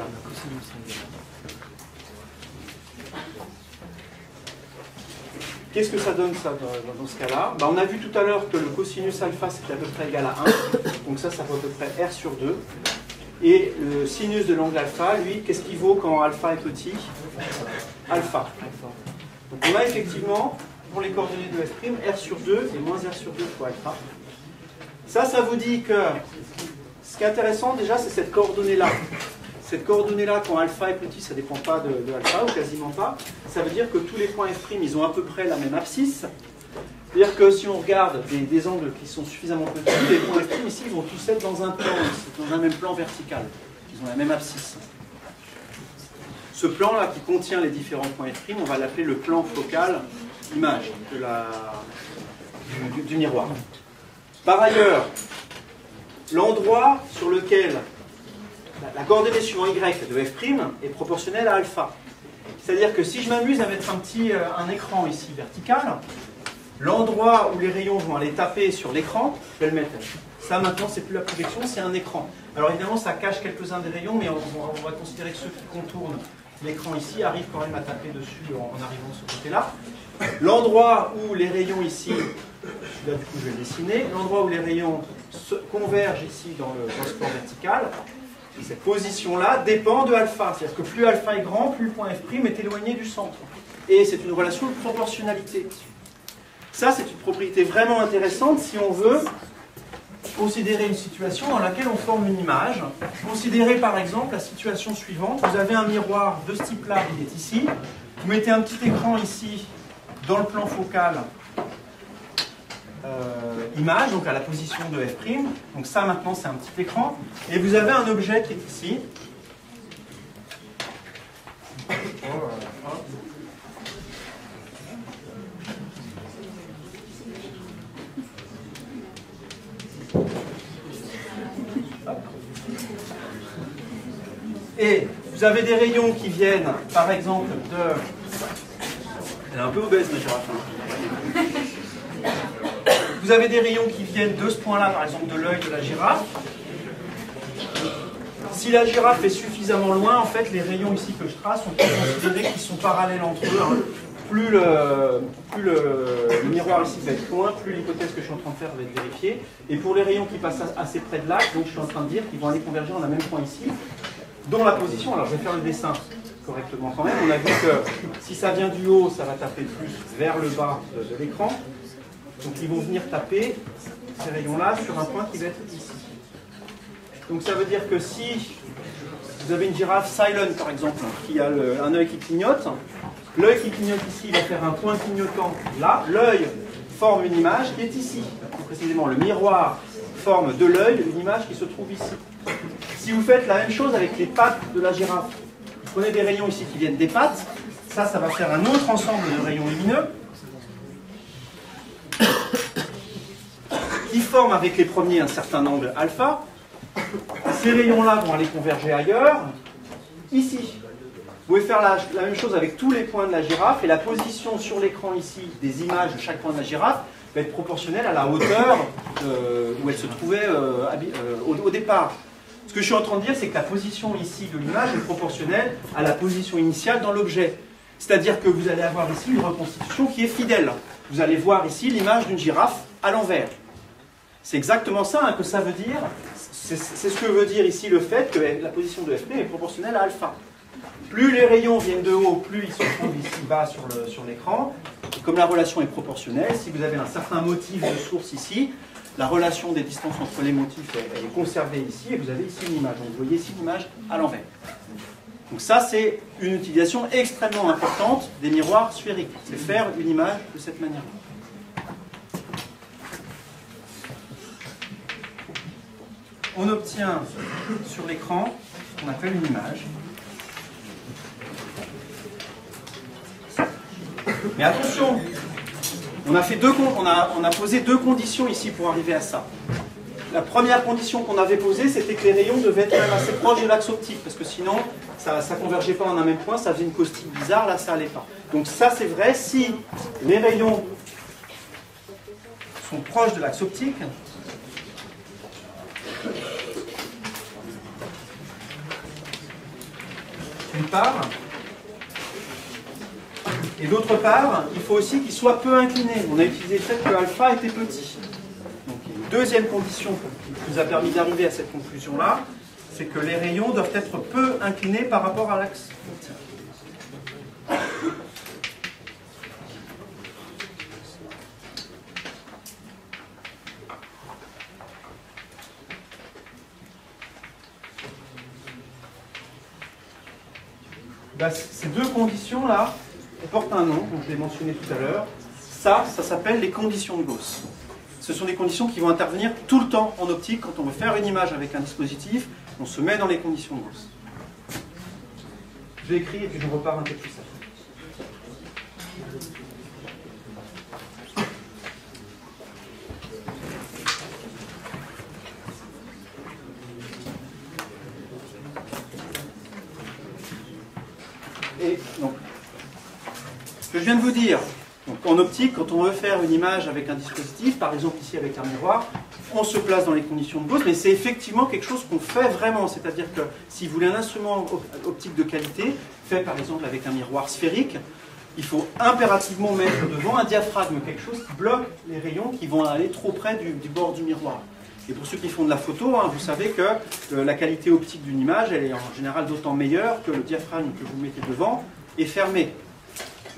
Qu'est-ce que ça donne ça dans ce cas-là? On a vu tout à l'heure que le cosinus alpha c'était à peu près égal à 1, donc ça vaut à peu près R sur 2. Et le sinus de l'angle alpha, lui, qu'est-ce qu'il vaut quand alpha est petit? Alpha. Donc on a effectivement, pour les coordonnées de f', R sur 2 et moins R sur 2 fois alpha. Ça vous dit que ce qui est intéressant déjà, c'est cette coordonnée-là. Cette coordonnée-là, quand alpha est petit, ça ne dépend pas de alpha, ou quasiment pas. Ça veut dire que tous les points f', ils ont à peu près la même abscisse. C'est-à-dire que si on regarde des angles qui sont suffisamment petits, les points f' ici, ils vont tous être dans un plan, dans un même plan vertical. Ils ont la même abscisse. Ce plan-là qui contient les différents points f', on va l'appeler le plan focal image du miroir. Par ailleurs, l'endroit sur lequel la coordonnée suivant y de f' est proportionnelle à alpha. C'est-à-dire que si je m'amuse à mettre un écran ici vertical, l'endroit où les rayons vont aller taper sur l'écran, je vais le mettre. Ça maintenant, c'est plus la projection, c'est un écran. Alors évidemment, ça cache quelques-uns des rayons, mais on va considérer que ceux qui contournent l'écran ici arrivent quand même à taper dessus en arrivant de ce côté-là. L'endroit où les rayons ici, là du coup je vais le dessiner, l'endroit où les rayons convergent ici dans ce plan vertical, cette position-là dépend de alpha. C'est-à-dire que plus alpha est grand, plus le point f' est éloigné du centre. Et c'est une relation de proportionnalité. Ça, c'est une propriété vraiment intéressante si on veut considérer une situation dans laquelle on forme une image. Considérez par exemple la situation suivante. Vous avez un miroir de ce type-là, il est ici. Vous mettez un petit écran ici, dans le plan focal image, donc à la position de f'. Donc ça maintenant c'est un petit écran. Et vous avez un objet qui est ici. Et vous avez des rayons qui viennent, par exemple, de... Elle est un peu obèse, ma girafe. Vous avez des rayons qui viennent de ce point-là, par exemple, de l'œil de la girafe. Si la girafe est suffisamment loin, en fait, les rayons ici que je trace, on peut considérer qu'ils sont parallèles entre eux. Hein. Plus le miroir ici va être loin, plus l'hypothèse que je suis en train de faire va être vérifiée. Et pour les rayons qui passent assez près de l'axe, donc je suis en train de dire qu'ils vont aller converger dans un même point ici, dont la position, alors je vais faire le dessin correctement quand même, on a vu que si ça vient du haut, ça va taper plus vers le bas de l'écran. Donc ils vont venir taper ces rayons-là sur un point qui va être ici. Donc ça veut dire que si vous avez une girafe silent par exemple, qui a un œil qui clignote, l'œil qui clignote ici va faire un point clignotant là, l'œil forme une image qui est ici. Plus précisément, le miroir forme de l'œil une image qui se trouve ici. Si vous faites la même chose avec les pattes de la girafe, vous prenez des rayons ici qui viennent des pattes, Ça va faire un autre ensemble de rayons lumineux qui forment avec les premiers un certain angle alpha. Ces rayons-là vont aller converger ailleurs, ici. Vous pouvez faire la même chose avec tous les points de la girafe, et la position sur l'écran ici des images de chaque point de la girafe va être proportionnelle à la hauteur où elle se trouvait au départ. Ce que je suis en train de dire, c'est que la position ici de l'image est proportionnelle à la position initiale dans l'objet. C'est-à-dire que vous allez avoir ici une reconstitution qui est fidèle. Vous allez voir ici l'image d'une girafe à l'envers. C'est exactement ça que ça veut dire. C'est ce que veut dire ici le fait que la position de Fp est proportionnelle à alpha. Plus les rayons viennent de haut, plus ils se trouvent ici bas sur l'écran. Comme la relation est proportionnelle, si vous avez un certain motif de source ici, la relation des distances entre les motifs elle est conservée ici, et vous avez ici une image. Donc vous voyez ici l'image à l'envers. Donc ça, c'est une utilisation extrêmement importante des miroirs sphériques. C'est faire une image de cette manière-là. On obtient sur l'écran ce qu'on appelle une image. Mais attention, on a posé deux conditions ici pour arriver à ça. La première condition qu'on avait posée, c'était que les rayons devaient être quand même assez proches de l'axe optique, parce que sinon, ça ne convergeait pas en un même point, ça faisait une caustique bizarre, là ça n'allait pas. Donc ça c'est vrai si les rayons sont proches de l'axe optique. D'une part, et d'autre part, il faut aussi qu'ils soient peu inclinés. On a utilisé le fait que alpha était petit. Donc une deuxième condition qui nous a permis d'arriver à cette conclusion-là, c'est que les rayons doivent être peu inclinés par rapport à l'axe optique. Ces deux conditions-là portent un nom, donc je l'ai mentionné tout à l'heure. Ça s'appelle les conditions de Gauss. Ce sont des conditions qui vont intervenir tout le temps en optique. Quand on veut faire une image avec un dispositif, on se met dans les conditions de Gauss. Je l'ai écrit et puis je repars un peu plus ça. Et donc, ce que je viens de vous dire, donc en optique, quand on veut faire une image avec un dispositif, par exemple ici avec un miroir, on se place dans les conditions de Gauss, mais c'est effectivement quelque chose qu'on fait vraiment. C'est-à-dire que si vous voulez un instrument optique de qualité, fait par exemple avec un miroir sphérique, il faut impérativement mettre devant un diaphragme, quelque chose qui bloque les rayons qui vont aller trop près du bord du miroir. Et pour ceux qui font de la photo, vous savez que la qualité optique d'une image, elle est en général d'autant meilleure que le diaphragme que vous mettez devant est fermé.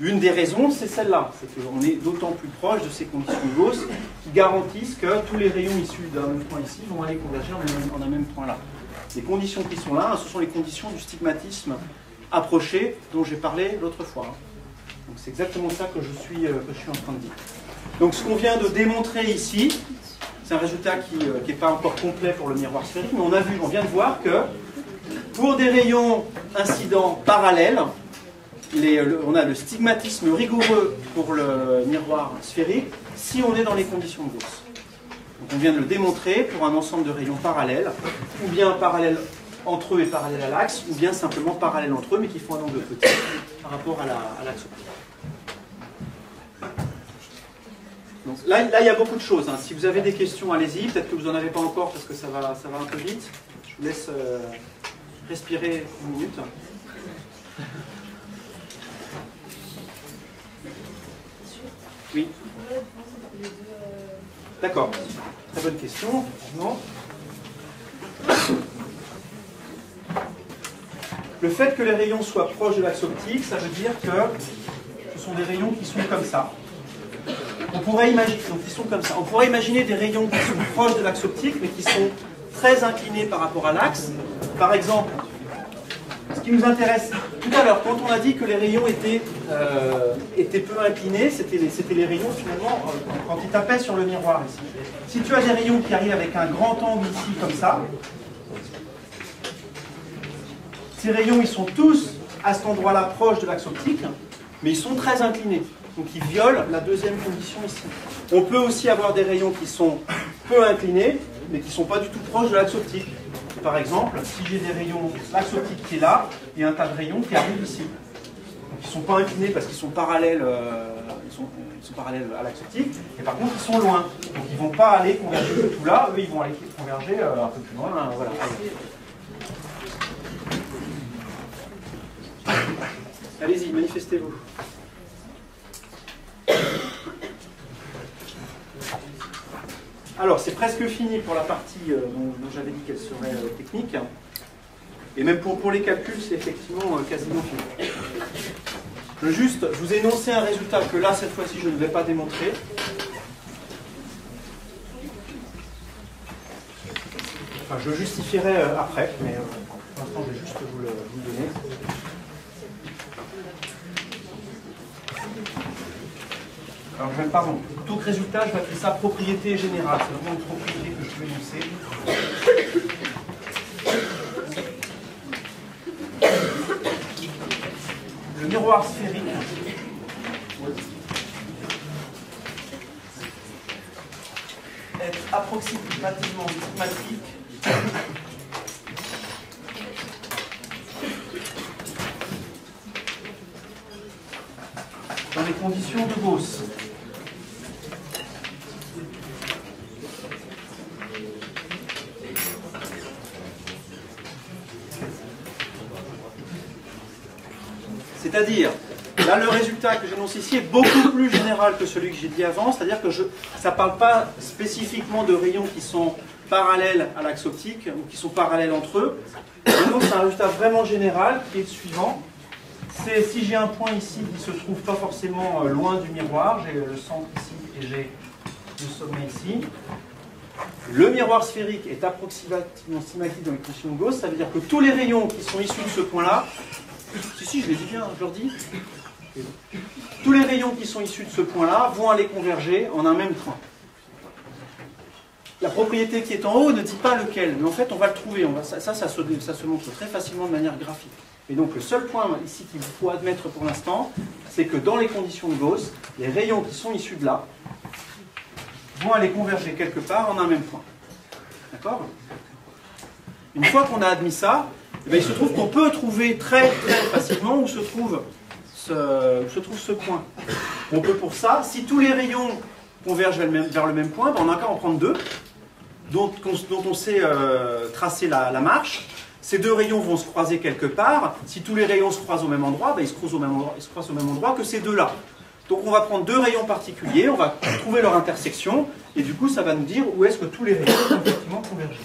Une des raisons, c'est celle-là, c'est qu'on est d'autant plus proche de ces conditions de Gauss qui garantissent que tous les rayons issus d'un même point ici vont aller converger en un même point là. Les conditions qui sont là, ce sont les conditions du stigmatisme approché dont j'ai parlé l'autre fois. Donc c'est exactement ça que je suis en train de dire. Donc ce qu'on vient de démontrer ici, c'est un résultat qui n'est pas encore complet pour le miroir sphérique, mais on vient de voir que pour des rayons incidents parallèles, on a le stigmatisme rigoureux pour le miroir sphérique si on est dans les conditions de Gauss. Donc on vient de le démontrer pour un ensemble de rayons parallèles, ou bien parallèles entre eux et parallèles à l'axe, ou bien simplement parallèles entre eux, mais qui font un angle petit par rapport à l'axe optique. Donc là, il y a beaucoup de choses. Si vous avez des questions, allez-y. Peut-être que vous n'en avez pas encore parce que ça va un peu vite. Je vous laisse respirer une minute. Oui. D'accord. Très bonne question, effectivement. Le fait que les rayons soient proches de l'axe optique, ça veut dire que ce sont des rayons qui sont comme ça. On pourrait imaginer, donc ils sont comme ça. On pourrait imaginer des rayons qui sont proches de l'axe optique, mais qui sont très inclinés par rapport à l'axe. Par exemple, ce qui nous intéresse tout à l'heure, quand on a dit que les rayons étaient peu inclinés, c'était les rayons finalement quand ils tapaient sur le miroir ici. Si tu as des rayons qui arrivent avec un grand angle ici comme ça, ces rayons ils sont tous à cet endroit-là proche de l'axe optique. mais ils sont très inclinés. Donc ils violent la deuxième condition ici. On peut aussi avoir des rayons qui sont peu inclinés, mais qui ne sont pas du tout proches de l'axe optique. Par exemple, si j'ai des rayons, l'axe optique qui est là, il y a un tas de rayons qui arrivent ici. Donc ils ne sont pas inclinés parce qu'ils sont parallèles, ils sont parallèles à l'axe optique, et par contre ils sont loin. Donc ils ne vont pas aller converger de tout là, eux ils vont aller converger un peu plus loin. Voilà. Allez-y, manifestez-vous. Alors, c'est presque fini pour la partie dont j'avais dit qu'elle serait technique. Et même pour les calculs, c'est effectivement quasiment fini. Je vous ai énoncé un résultat que là, cette fois-ci, je ne vais pas démontrer. Enfin, je le justifierai après, mais pour l'instant, je vais juste vous le donner. Alors, pardon, plutôt que résultat, je vais appeler ça propriété générale. C'est vraiment une propriété que je vais énoncer. Le miroir sphérique est approximativement symétrique dans les conditions de Gauss. C'est-à-dire, là le résultat que j'annonce ici est beaucoup plus général que celui que j'ai dit avant, c'est-à-dire que ça ne parle pas spécifiquement de rayons qui sont parallèles à l'axe optique ou qui sont parallèles entre eux. Et donc c'est un résultat vraiment général qui est le suivant. C'est si j'ai un point ici qui se trouve pas forcément loin du miroir, j'ai le centre ici et j'ai le sommet ici. Le miroir sphérique est approximativement symétrique dans les conditions de Gauss, ça veut dire que tous les rayons qui sont issus de ce point-là, si, je l'ai dit bien, je leur dis, tous les rayons qui sont issus de ce point-là vont aller converger en un même point. La propriété qui est en haut ne dit pas lequel, mais en fait on va le trouver, ça se montre très facilement de manière graphique. Et donc le seul point ici qu'il faut admettre pour l'instant, c'est que dans les conditions de Gauss, les rayons qui sont issus de là vont aller converger quelque part en un même point. D'accord? Une fois qu'on a admis ça, eh bien, il se trouve qu'on peut trouver très facilement où se trouve ce point. On peut pour ça, si tous les rayons convergent vers le même point, ben on n'a qu'à en prendre deux, dont on sait tracer la marche. Ces deux rayons vont se croiser quelque part. Si tous les rayons se croisent au même endroit, ben ils se croisent au même endroit que ces deux-là. Donc on va prendre deux rayons particuliers, on va trouver leur intersection, et du coup ça va nous dire où est-ce que tous les rayons vont effectivement converger.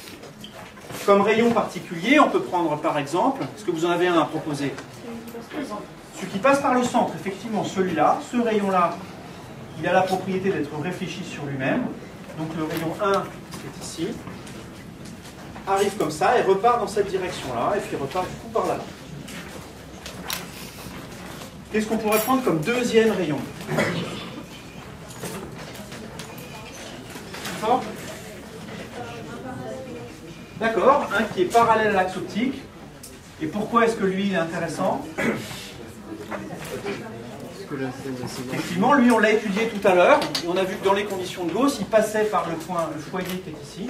Comme rayon particulier, on peut prendre par exemple, est-ce que vous en avez un à proposer? Celui qui passe par le centre, effectivement celui-là, ce rayon-là, il a la propriété d'être réfléchi sur lui-même. Donc le rayon 1, qui est ici, arrive comme ça et repart dans cette direction-là, et puis repart du coup par là. Qu'est-ce qu'on pourrait prendre comme deuxième rayon? D'accord? D'accord, un qui est parallèle à l'axe optique. Et pourquoi est-ce que lui il est intéressant? Effectivement, lui on l'a étudié tout à l'heure, et on a vu que dans les conditions de Gauss, il passait par le point, le foyer qui est ici,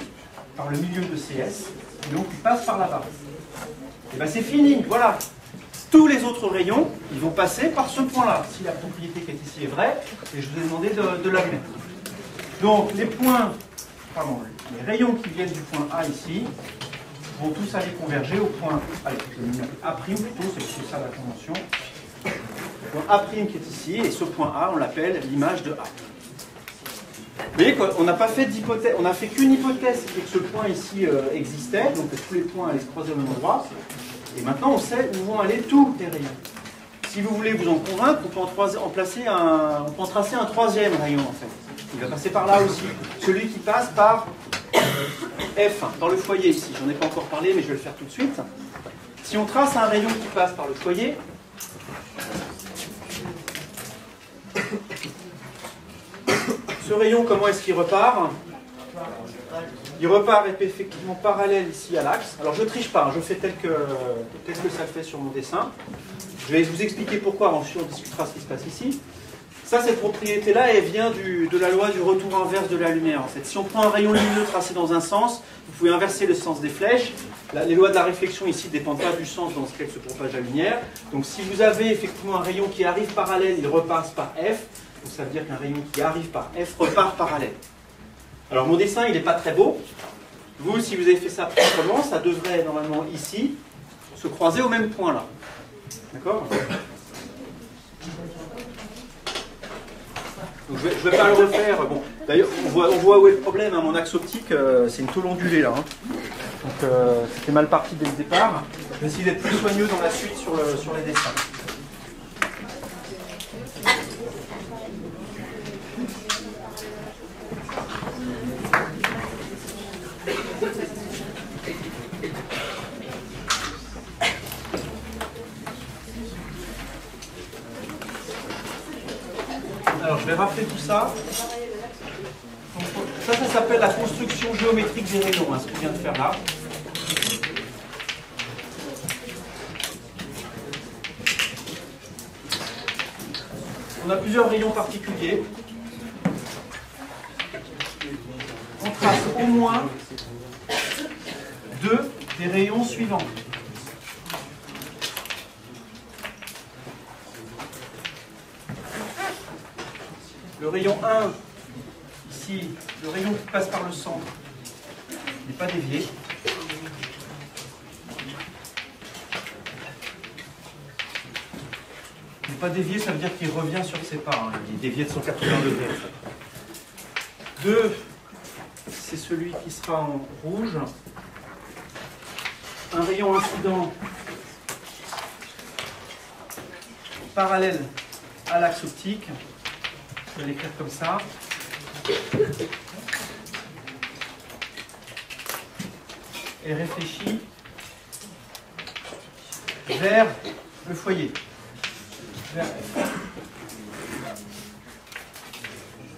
par le milieu de CS, et donc il passe par là-bas. Et bien c'est fini, voilà. Tous les autres rayons, ils vont passer par ce point-là, si la propriété qui est ici est vraie, et je vous ai demandé de l'admettre. Donc les les rayons qui viennent du point A ici, vont tous aller converger au point A' plutôt, c'est ça la convention. Donc A' qui est ici, et ce point A, on l'appelle l'image de A. Vous voyez qu'on n'a pas fait d'hypothèse, on n'a fait qu'une hypothèse, c'est que ce point ici existait, donc que tous les points allaient se croiser au même endroit. Et maintenant on sait où vont aller tous les rayons. Si vous voulez vous en convaincre, on peut en tracer un troisième rayon en fait. Il va passer par là aussi. Celui qui passe par F, dans le foyer ici. J'en ai pas encore parlé, mais je vais le faire tout de suite. Si on trace un rayon qui passe par le foyer, ce rayon, comment est-ce qu'il repart? Il repart effectivement parallèle ici à l'axe. Alors je ne triche pas, je fais tel que ça le fait sur mon dessin. Je vais vous expliquer pourquoi, ensuite on discutera ce qui se passe ici. Ça, cette propriété-là, elle vient de la loi du retour inverse de la lumière. En fait, si on prend un rayon lumineux tracé dans un sens, vous pouvez inverser le sens des flèches. Les lois de la réflexion ici ne dépendent pas du sens dans lequel se propage la lumière. Donc si vous avez effectivement un rayon qui arrive parallèle, il repasse par F. Donc ça veut dire qu'un rayon qui arrive par F repart parallèle. Alors mon dessin, il n'est pas très beau. Vous, si vous avez fait ça proprement, ça devrait normalement ici se croiser au même point là. D'accord ? Donc, je vais pas le refaire. Bon, d'ailleurs, on voit où est le problème. Hein. Mon axe optique, c'est une tôle ondulée là. Hein. Donc c'était mal parti dès le départ. Je vais essayer d'être plus soigneux dans la suite sur les dessins. Alors je vais rappeler tout ça. Donc, ça s'appelle la construction géométrique des rayons, hein, ce qu'on vient de faire là. On a plusieurs rayons particuliers. On trace au moins 2 des rayons suivants. Le rayon 1, ici, le rayon qui passe par le centre n'est pas dévié. Il n'est pas dévié, ça veut dire qu'il revient sur ses pas. Hein. Il est dévié de 180 degrés. En fait. 2, c'est celui qui sera en rouge. Un rayon incident parallèle à l'axe optique. Je vais l'écrire comme ça. Et réfléchit vers le foyer. Vers F.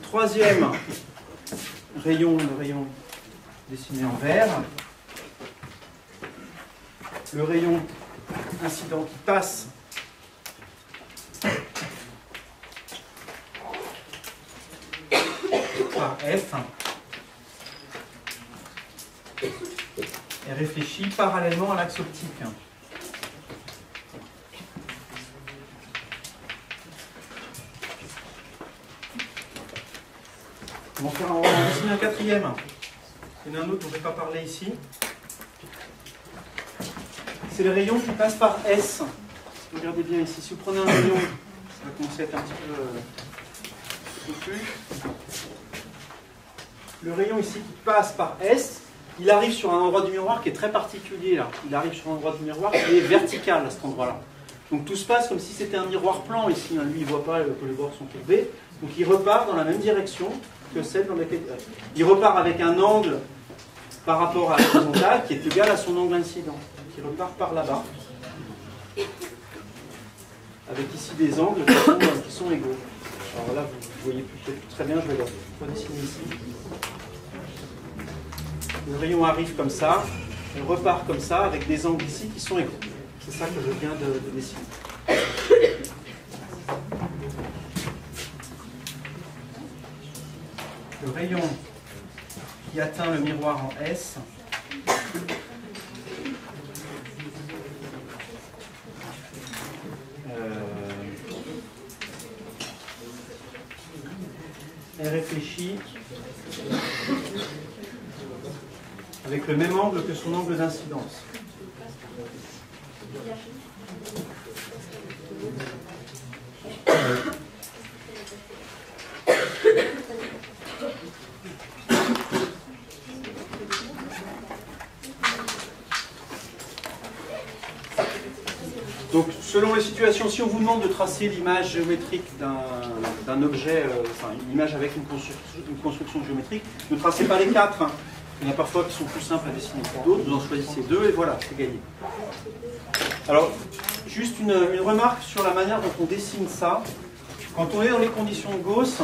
Troisième rayon, le rayon dessiné en vert. Le rayon incident qui passe par F et réfléchit parallèlement à l'axe optique. On va dessiner un quatrième. Il y en a un autre dont je ne vais pas parler ici. C'est le rayon qui passe par S. Regardez bien ici. Si vous prenez un rayon, ça va commencer à être un petit peu confus. Le rayon ici qui passe par S, il arrive sur un endroit du miroir qui est très particulier là. Il arrive sur un endroit du miroir qui est vertical à cet endroit-là. Donc tout se passe comme si c'était un miroir plan ici. Lui, il ne voit pas que les bords sont courbés. Donc il repart dans la même direction que celle dans laquelle il repart avec un angle par rapport à l'horizontale qui est égal à son angle incident. Donc il repart par là-bas. Avec ici des angles qui sont égaux. Alors là, vous voyez plus très bien, je vais le redessiner ici. Le rayon arrive comme ça, il repart comme ça, avec des angles ici qui sont égaux. C'est ça que je viens de dessiner. Le rayon qui atteint le miroir en S est réfléchi avec le même angle que son angle d'incidence. Donc, selon les situations, si on vous demande de tracer l'image géométrique d'un objet, enfin une image avec une construction géométrique, ne tracez pas les 4. Hein. Il y en a parfois qui sont plus simples à dessiner que d'autres, vous en choisissez 2 et voilà, c'est gagné. Alors, juste une remarque sur la manière dont on dessine ça. Quand on est dans les conditions de Gauss,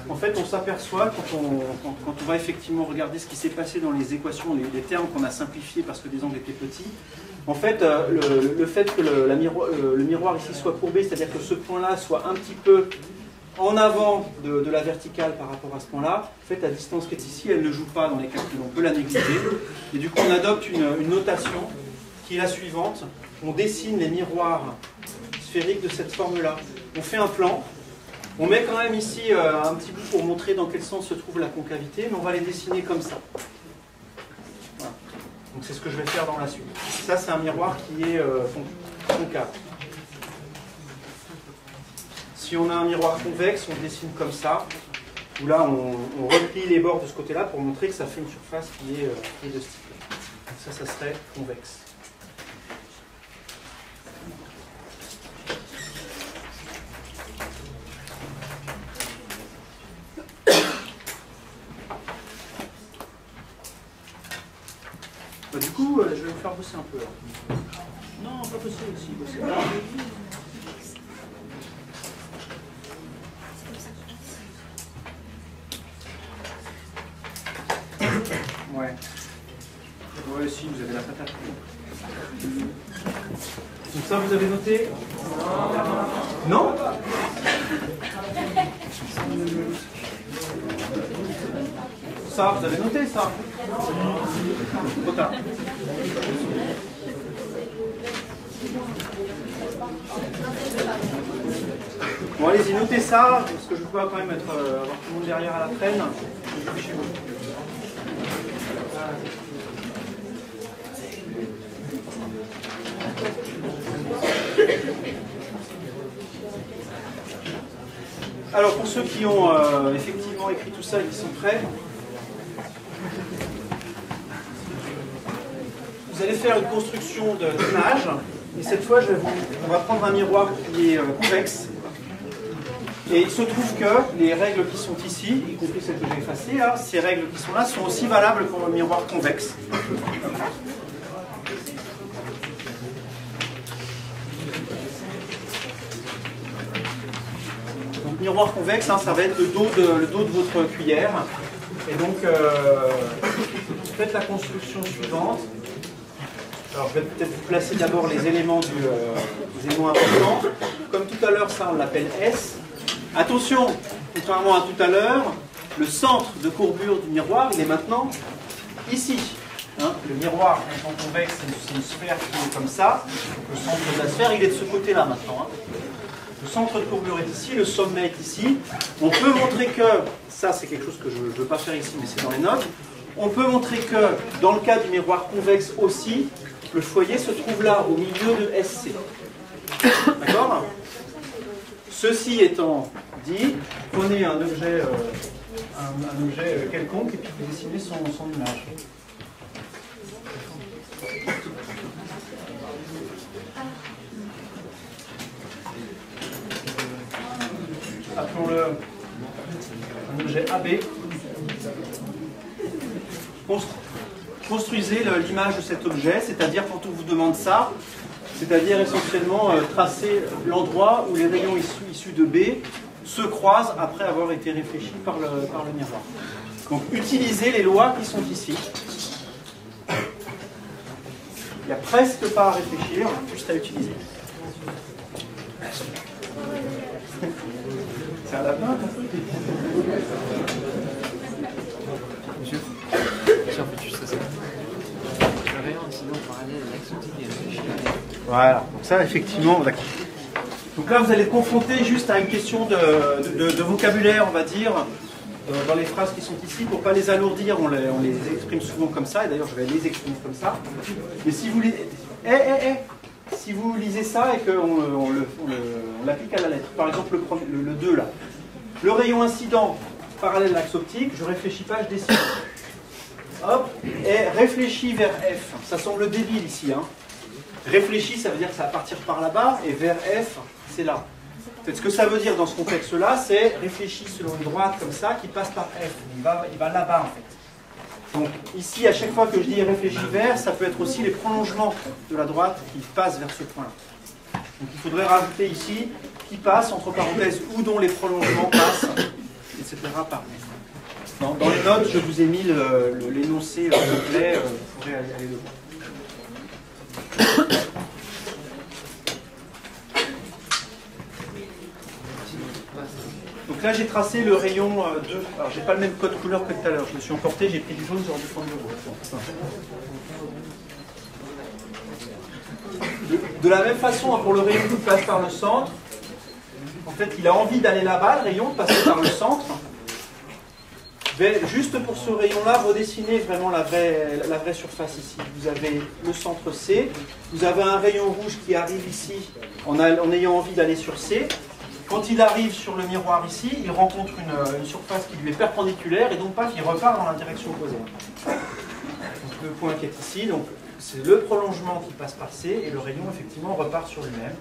en fait, on s'aperçoit, quand on va effectivement regarder ce qui s'est passé dans les équations, les termes qu'on a simplifiés parce que des angles étaient petits, En fait, le fait que le miroir ici soit courbé, c'est-à-dire que ce point-là soit un petit peu en avant de la verticale par rapport à ce point-là, en fait, la distance qui est ici, elle ne joue pas dans les calculs, on peut la négliger. Et du coup, on adopte une notation qui est la suivante. On dessine les miroirs sphériques de cette forme-là. On fait un plan. On met quand même ici un petit bout pour montrer dans quel sens se trouve la concavité, mais on va les dessiner comme ça. Voilà. Donc c'est ce que je vais faire dans la suite. Ça, c'est un miroir qui est concave. Si on a un miroir convexe, on dessine comme ça, où là, on replie les bords de ce côté-là pour montrer que ça fait une surface qui est de ce type. Ça serait convexe. Bah, du coup, je vais vous faire bosser un peu. Là. Non, pas bosser aussi, bosser là. Ouais. Ouais, si, vous avez la patate. Donc ça, vous avez noté? Non? Ça, vous avez noté ça? Trop tard. Bon, allez-y, notez ça, parce que je peux quand même avoir tout le monde derrière à la traîne. Alors, pour ceux qui ont effectivement écrit tout ça et qui sont prêts, vous allez faire une construction d'image. Et cette fois, on va prendre un miroir qui est convexe. Et il se trouve que les règles qui sont ici, y compris celles que j'ai effacées, là, ces règles qui sont là, sont aussi valables pour le miroir convexe. Donc miroir convexe, hein, ça va être le dos de votre cuillère. Et donc, faites la construction suivante. Alors, je vais peut-être vous placer d'abord les éléments importants. Comme tout à l'heure, ça, on l'appelle S. Attention, contrairement à tout à l'heure, le centre de courbure du miroir, il est maintenant ici. Hein, le miroir, en convexe, c'est une sphère qui est comme ça. Le centre de la sphère, il est de ce côté-là maintenant. Hein. Le centre de courbure est ici, le sommet est ici. On peut montrer que, ça c'est quelque chose que je ne veux pas faire ici, mais c'est dans les notes. On peut montrer que, dans le cas du miroir convexe aussi, le foyer se trouve là, au milieu de SC. D'accord? Ceci étant dit, prenez un objet, quelconque et puis vous dessinez son image. Appelons-le un objet AB. Construisez l'image de cet objet, c'est-à-dire quand on vous demande ça, c'est-à-dire essentiellement tracer l'endroit où les rayons issus de B se croisent après avoir été réfléchis par le miroir. Donc utilisez les lois qui sont ici. Il n'y a presque pas à réfléchir, juste à utiliser. C'est à la main. Monsieur, en fait, juste ça. Le rayon incident parallèle à l'axe optique et réfléchir. Voilà, donc ça effectivement, d'accord. Donc là vous allez être confronté juste à une question de vocabulaire, on va dire, dans les phrases qui sont ici. Pour ne pas les alourdir, on les exprime souvent comme ça, et d'ailleurs je vais les exprimer comme ça. Mais si vous lisez, si vous lisez ça et qu'on l'applique à la lettre, par exemple le 2 là, le rayon incident parallèle à l'axe optique, je ne réfléchis pas, je dessine. Hop, et réfléchis vers F. Ça semble débile ici, hein. Réfléchis, ça veut dire que ça va partir par là-bas, et vers F, c'est là. Peut-être ce que ça veut dire dans ce contexte-là, c'est réfléchis selon une droite comme ça, qui passe par F. Il va là-bas, en fait. Donc, ici, à chaque fois que je dis réfléchis vers, ça peut être aussi les prolongements de la droite qui passent vers ce point-là. Donc, il faudrait rajouter ici, qui passe, entre parenthèses, ou dont les prolongements passent, etc. par F. Dans les notes, je vous ai mis l'énoncé complet, vous pourrez aller le voir. Donc là j'ai tracé le rayon 2. Alors j'ai pas le même code couleur que tout à l'heure, je me suis emporté, j'ai pris du jaune, j'aurais dû prendre du rouge. De la même façon, pour le rayon qui passe par le centre, en fait il a envie d'aller là-bas, le rayon, de passer par le centre. Je vais juste pour ce rayon-là redessiner vraiment la vraie surface ici. Vous avez le centre C, vous avez un rayon rouge qui arrive ici en ayant envie d'aller sur C. Quand il arrive sur le miroir ici, il rencontre une surface qui lui est perpendiculaire et donc paf, il repart dans la direction opposée. Donc, le point qui est ici, donc c'est le prolongement qui passe par C et le rayon effectivement repart sur lui-même.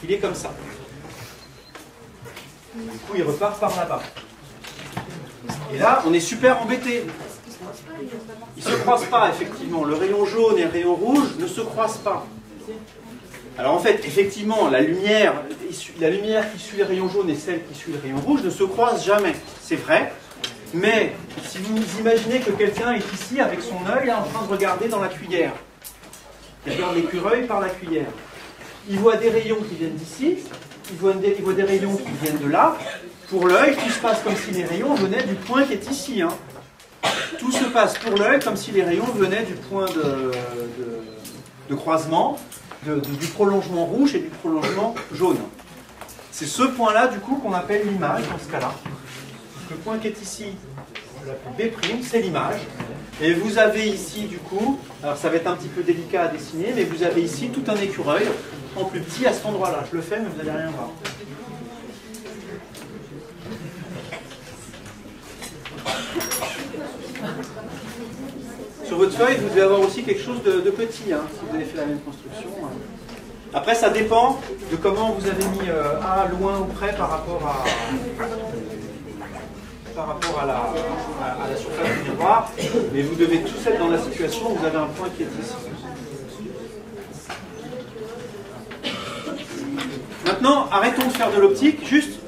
Il est comme ça. Du coup, il repart par là-bas. Et là, on est super embêté. Ils ne se croisent pas, effectivement. Le rayon jaune et le rayon rouge ne se croisent pas. Alors en fait, effectivement, la lumière qui suit le rayon jaune et celle qui suit le rayon rouge ne se croisent jamais. C'est vrai. Mais si vous imaginez que quelqu'un est ici avec son œil en train de regarder dans la cuillère. Il regarde l'écureuil par la cuillère. Il voit des rayons qui viennent d'ici. Il voit des rayons qui viennent de là. Pour l'œil, tout se passe comme si les rayons venaient du point qui est ici. Hein. Tout se passe pour l'œil comme si les rayons venaient du point de croisement, du prolongement rouge et du prolongement jaune. C'est ce point-là, du coup, qu'on appelle l'image dans ce cas-là. Le point qui est ici, B', c'est l'image. Et vous avez ici, du coup, alors ça va être un petit peu délicat à dessiner, mais vous avez ici tout un écureuil en plus petit à cet endroit-là. Je le fais, mais vous n'allez rien voir. Sur votre feuille, vous devez avoir aussi quelque chose de petit, hein, si vous avez fait la même construction. Après, ça dépend de comment vous avez mis A loin ou près par rapport à la surface du miroir. Mais vous devez tous être dans la situation où vous avez un point qui est ici. Maintenant, arrêtons de faire de l'optique, juste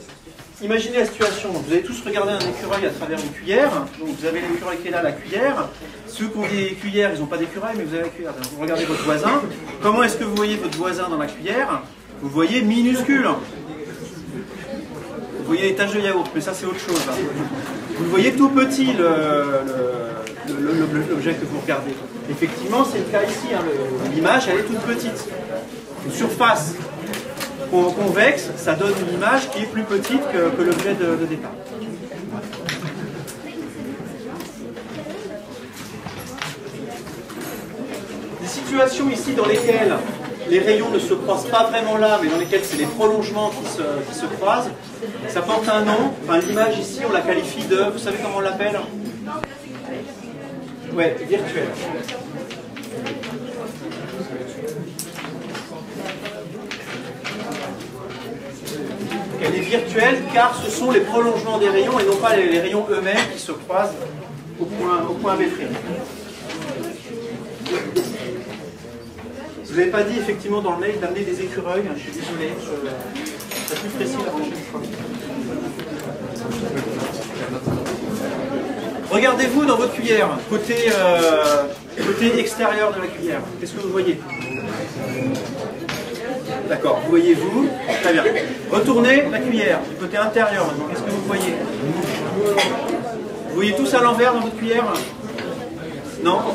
imaginez la situation. Vous allez tous regarder un écureuil à travers une cuillère. Donc vous avez l'écureuil qui est là, la cuillère. Ceux qui ont des cuillères, ils n'ont pas d'écureuil, mais vous avez la cuillère. Donc, vous regardez votre voisin. Comment est-ce que vous voyez votre voisin dans la cuillère? Vous voyez minuscule. Vous voyez les taches de yaourt, mais ça c'est autre chose. Vous voyez tout petit l'objet que vous regardez. Effectivement, c'est le cas ici. Hein. L'image, elle est toute petite. Une surface convexe, ça donne une image qui est plus petite que l'objet de départ. Des situations ici dans lesquelles les rayons ne se croisent pas vraiment là, mais dans lesquelles c'est les prolongements qui se croisent, ça porte un nom. Enfin, l'image ici, on la qualifie de... Vous savez comment on l'appelle? Ouais, virtuelle. Elle est virtuelle car ce sont les prolongements des rayons et non pas les rayons eux-mêmes qui se croisent au point B'. Je vous n'avez pas dit effectivement dans le mail d'amener des écureuils, je suis désolé, c'est plus précis la prochaine fois. Regardez-vous dans votre cuillère, côté extérieur de la cuillère, qu'est-ce que vous voyez? D'accord, vous voyez vous, très bien. Retournez la cuillère du côté intérieur maintenant, qu'est-ce que vous voyez? Vous voyez tous à l'envers dans votre cuillère? Non? Toi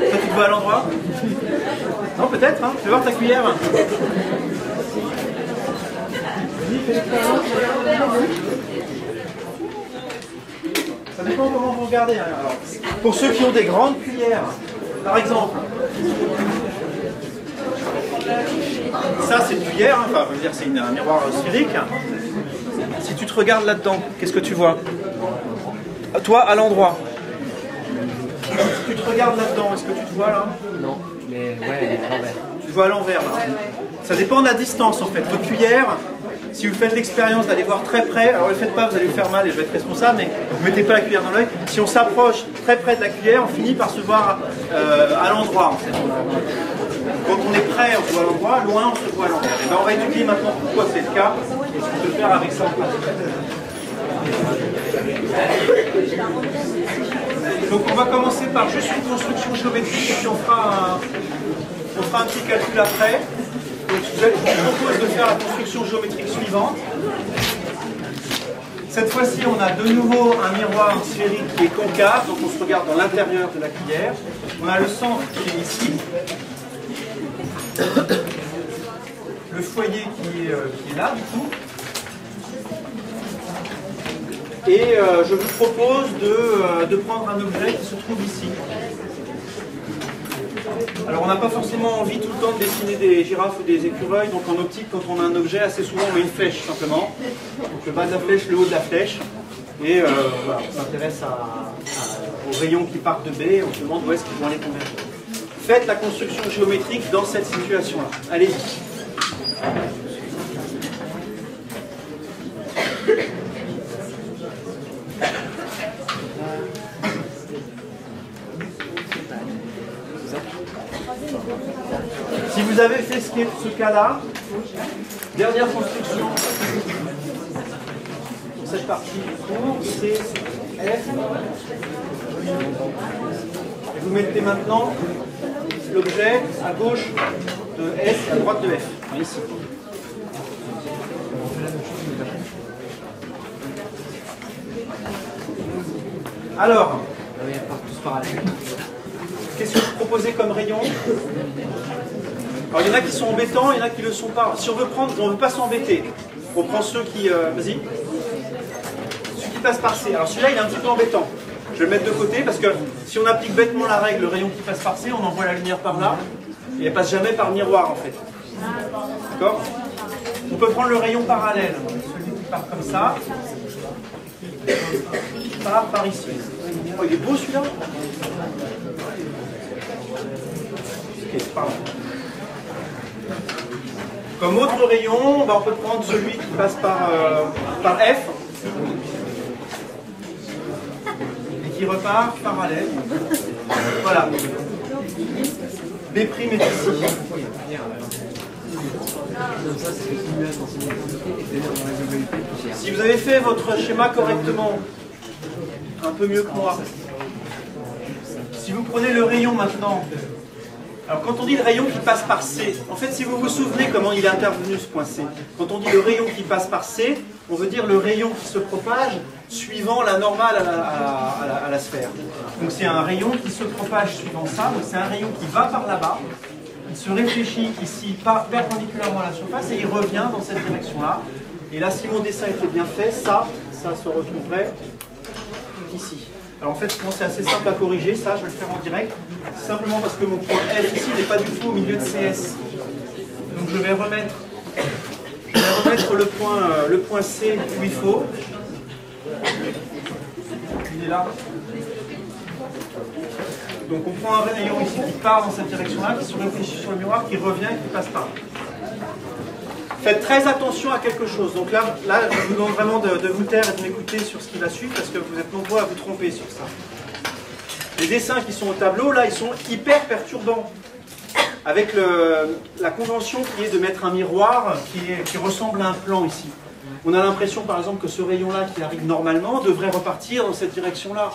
tu te vois à l'endroit? Non, peut-être, hein? Tu veux voir ta cuillère? Ça dépend comment vous regardez. Hein. Alors, pour ceux qui ont des grandes cuillères, par exemple, ça c'est une cuillère, hein. Enfin, je veux dire, c'est un miroir sphérique. Si tu te regardes là-dedans, qu'est-ce que tu vois? Toi, à l'endroit. Si tu te regardes là-dedans, est-ce que tu te vois là? Non, mais ouais, elle est à l'envers. Tu te vois à l'envers là. Ça dépend de la distance en fait. Votre cuillère, si vous faites l'expérience d'aller voir très près, alors ne le faites pas, vous allez vous faire mal et je vais être responsable, mais ne mettez pas la cuillère dans l'œil. Si on s'approche très près de la cuillère, on finit par se voir à l'endroit en fait. Quand on est près, on se voit à l'endroit, loin, on se voit à l'envers. Et ben, on va étudier maintenant pourquoi c'est le cas et ce qu'on peut faire avec ça en pratique. Donc on va commencer par juste une construction géométrique et puis on fera un petit calcul après. Donc je vous propose de faire la construction géométrique suivante. Cette fois-ci, on a de nouveau un miroir sphérique qui est concave, donc on se regarde dans l'intérieur de la cuillère. On a le centre qui est ici. Le foyer qui est là, du coup. Et je vous propose de prendre un objet qui se trouve ici. Alors on n'a pas forcément envie tout le temps de dessiner des girafes ou des écureuils, donc en optique, quand on a un objet, assez souvent on met une flèche simplement. Donc le bas de la flèche, le haut de la flèche. Et voilà, on s'intéresse aux rayons qui partent de B, et on se demande où est-ce qu'ils vont aller converger. Faites la construction géométrique dans cette situation-là. Allez-y. Si vous avez fait ce cas-là, dernière construction pour cette partie du cours, c'est F. Et vous mettez maintenant l'objet à gauche de S et à droite de F. Ici. Alors, qu'est-ce que vous proposez comme rayon? Alors, il y en a qui sont embêtants, il y en a qui ne le sont pas. Si on veut prendre, on ne veut pas s'embêter. On prend ceux qui... Vas-y. Ceux qui passent par C. Alors celui-là, il est un petit peu embêtant. Je vais le mettre de côté parce que si on applique bêtement la règle, le rayon qui passe par C, on envoie la lumière par là. Et elle passe jamais par miroir, en fait. D'accord? On peut prendre le rayon parallèle. Celui qui part comme ça. Par ici. Oh, il est beau celui-là. Ok, pardon. Comme autre rayon, on peut prendre celui qui passe par F et qui repart parallèle. Voilà. B' est ici. Si vous avez fait votre schéma correctement, un peu mieux que moi, si vous prenez le rayon maintenant, alors quand on dit le rayon qui passe par C, en fait si vous vous souvenez comment il est intervenu ce point C, quand on dit le rayon qui passe par C, on veut dire le rayon qui se propage suivant la normale à la sphère. Donc c'est un rayon qui se propage suivant ça, donc c'est un rayon qui va par là-bas, il se réfléchit ici perpendiculairement à la surface et il revient dans cette direction-là. Et là, si mon dessin était bien fait, ça se retrouverait ici. Alors en fait, c'est assez simple à corriger, ça, je vais le faire en direct. Simplement parce que mon point F ici n'est pas du tout au milieu de CS. Donc je vais remettre le point C où il faut. Il est là. Donc on prend un rayon ici qui part dans cette direction-là, qui se réfléchit sur le miroir, qui revient et qui passe par là. Faites très attention à quelque chose. Donc là je vous demande vraiment de vous taire et de m'écouter sur ce qui va suivre, parce que vous êtes nombreux à vous tromper sur ça. Les dessins qui sont au tableau, là, ils sont hyper perturbants. Avec la convention qui est de mettre un miroir qui ressemble à un plan ici. On a l'impression, par exemple, que ce rayon-là qui arrive normalement devrait repartir dans cette direction-là.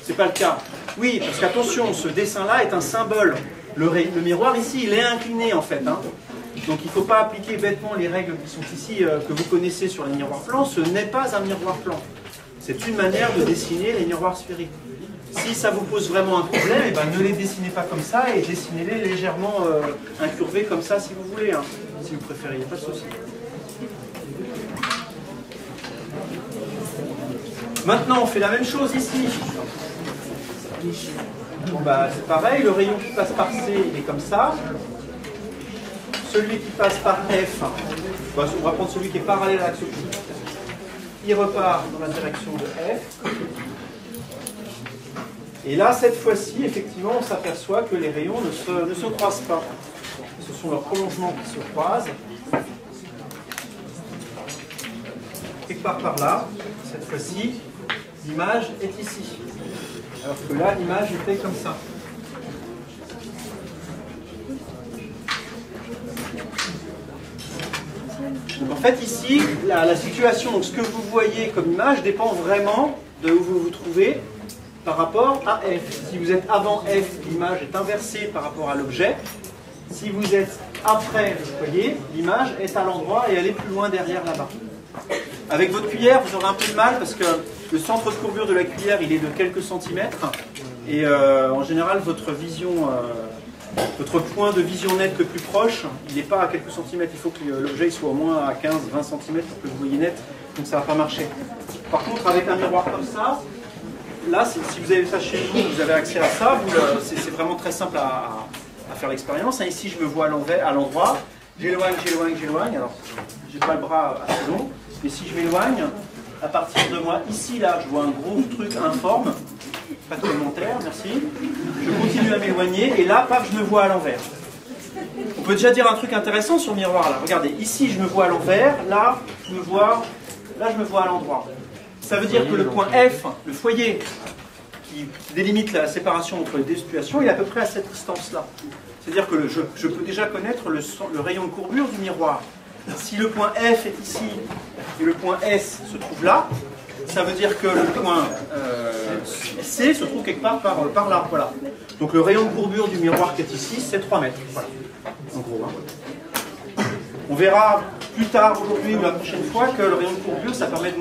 C'est pas le cas. Oui, parce qu'attention, ce dessin-là est un symbole. Le miroir ici, il est incliné en fait. Hein. Donc il ne faut pas appliquer bêtement les règles qui sont ici, que vous connaissez sur les miroirs plans. Ce n'est pas un miroir plan. C'est une manière de dessiner les miroirs sphériques. Si ça vous pose vraiment un problème, eh ben, ne les dessinez pas comme ça et dessinez-les légèrement incurvés comme ça si vous voulez. Hein. Si vous préférez, il n'y a pas de souci. Maintenant, on fait la même chose ici. Bon, c'est pareil, le rayon qui passe par C, il est comme ça. Celui qui passe par F, on va prendre celui qui est parallèle à l'axe optique. Il repart dans la direction de F. Et là, cette fois-ci, effectivement, on s'aperçoit que les rayons ne se croisent pas. Ce sont leurs prolongements qui se croisent. Quelque part par là, cette fois-ci, l'image est ici. Alors que là, l'image était comme ça. Donc en fait, ici, la situation, donc ce que vous voyez comme image dépend vraiment de où vous vous trouvez par rapport à F. Si vous êtes avant F, l'image est inversée par rapport à l'objet. Si vous êtes après, vous voyez, l'image est à l'endroit et elle est plus loin derrière là-bas. Avec votre cuillère, vous aurez un peu de mal parce que le centre de courbure de la cuillère, il est de quelques centimètres. Et en général, votre point de vision nette le plus proche, il n'est pas à quelques centimètres. Il faut que l'objet soit au moins à 15-20 centimètres pour que vous voyez net. Donc ça ne va pas marcher. Par contre, avec un miroir comme ça, là, si vous avez ça chez vous, vous avez accès à ça. C'est vraiment très simple à faire l'expérience. Ici, je me vois à l'endroit. J'éloigne, j'éloigne, j'éloigne. Alors, j'ai pas le bras assez long. Mais si je m'éloigne, à partir de moi, ici, là, je vois un gros truc informe. Pas de commentaire, merci. Je continue à m'éloigner. Et là, paf, je me vois à l'envers. On peut déjà dire un truc intéressant sur le miroir, là. Regardez, ici, je me vois à l'envers. Là, je me vois à l'endroit. Ça veut dire que le point F, le foyer, qui délimite la séparation entre les deux situations, il est à peu près à cette distance-là. C'est-à-dire que je peux déjà connaître le rayon de courbure du miroir. Si le point F est ici et le point S se trouve là, ça veut dire que le point C se trouve quelque part par là. Voilà. Donc le rayon de courbure du miroir qui est ici, c'est 3 mètres. Voilà. En gros. Hein. On verra plus tard aujourd'hui ou la prochaine fois que le rayon de courbure, ça permet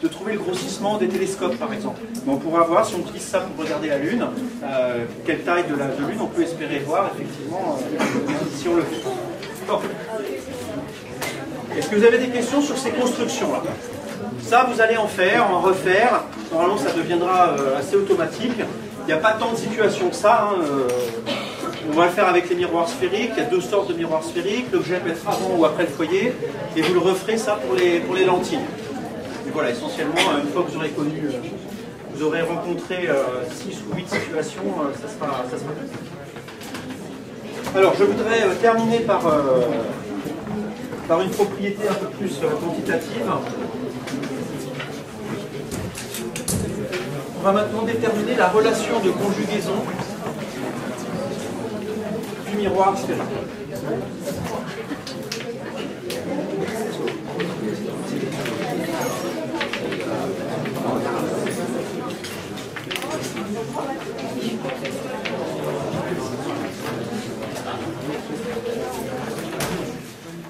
de trouver le grossissement des télescopes, par exemple. Mais on pourra voir, si on utilise ça pour regarder la Lune, quelle taille de Lune on peut espérer voir, effectivement, si on le fait. Bon. Est-ce que vous avez des questions sur ces constructions-là? Ça, vous allez en refaire. Normalement, ça deviendra assez automatique. Il n'y a pas tant de situations que ça. Hein. On va le faire avec les miroirs sphériques. Il y a 2 sortes de miroirs sphériques. L'objet peut être avant ou après le foyer. Et vous le referez ça pour les lentilles. Et voilà, essentiellement, une fois que vous aurez connu, vous aurez rencontré 6 ou 8 situations, ça sera tout. Alors, je voudrais terminer par une propriété un peu plus quantitative. On va maintenant déterminer la relation de conjugaison du miroir sphérique.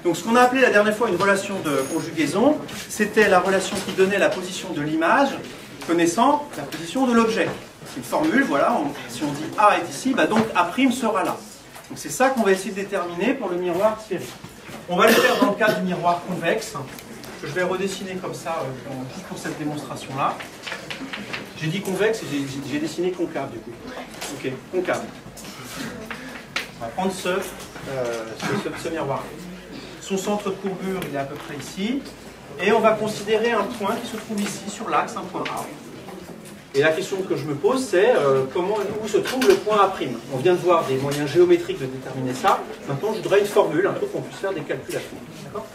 Donc ce qu'on a appelé la dernière fois une relation de conjugaison, c'était la relation qui donnait la position de l'image connaissant la position de l'objet. C'est une formule, voilà, si on dit A est ici, donc A' sera là. Donc c'est ça qu'on va essayer de déterminer pour le miroir sphérique. On va le faire dans le cas du miroir convexe, que je vais redessiner comme ça pour cette démonstration-là. J'ai dit convexe et j'ai dessiné concave du coup. Ok, concave. On va prendre ce miroir. Son centre de courbure, il est à peu près ici. Et on va considérer un point qui se trouve ici, sur l'axe, un point A. Et la question que je me pose, c'est où se trouve le point A'. On vient de voir des moyens géométriques de déterminer ça. Maintenant, je voudrais une formule, un truc qu'on puisse faire des calculations. D'accord ?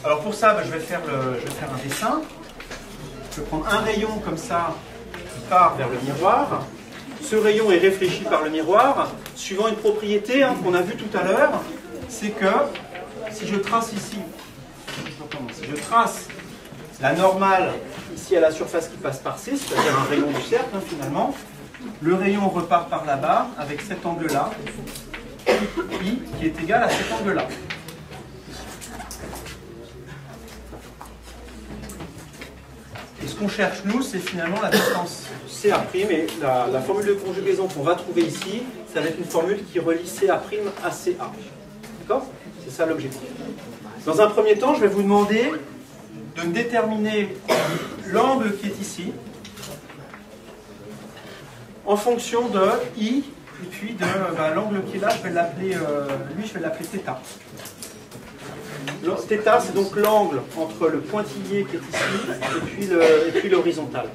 Alors pour ça, je vais faire un dessin. Je vais prendre un rayon comme ça, qui part vers le miroir. Ce rayon est réfléchi par le miroir, suivant une propriété qu'on a vue tout à l'heure, c'est que si je trace ici, si je trace la normale ici à la surface qui passe par C, c'est-à-dire un rayon du cercle finalement, le rayon repart par là-bas avec cet angle-là, I, qui est égal à cet angle-là. Et ce qu'on cherche nous, c'est finalement la distance CA', et la formule de conjugaison qu'on va trouver ici, ça va être une formule qui relie CA' à CA. D'accord ? C'est ça l'objectif. Dans un premier temps, je vais vous demander de me déterminer l'angle qui est ici en fonction de I et puis de l'angle qui est là, je vais l'appeler θ. Θ, c'est donc l'angle entre le pointillé qui est ici et puis l'horizontal.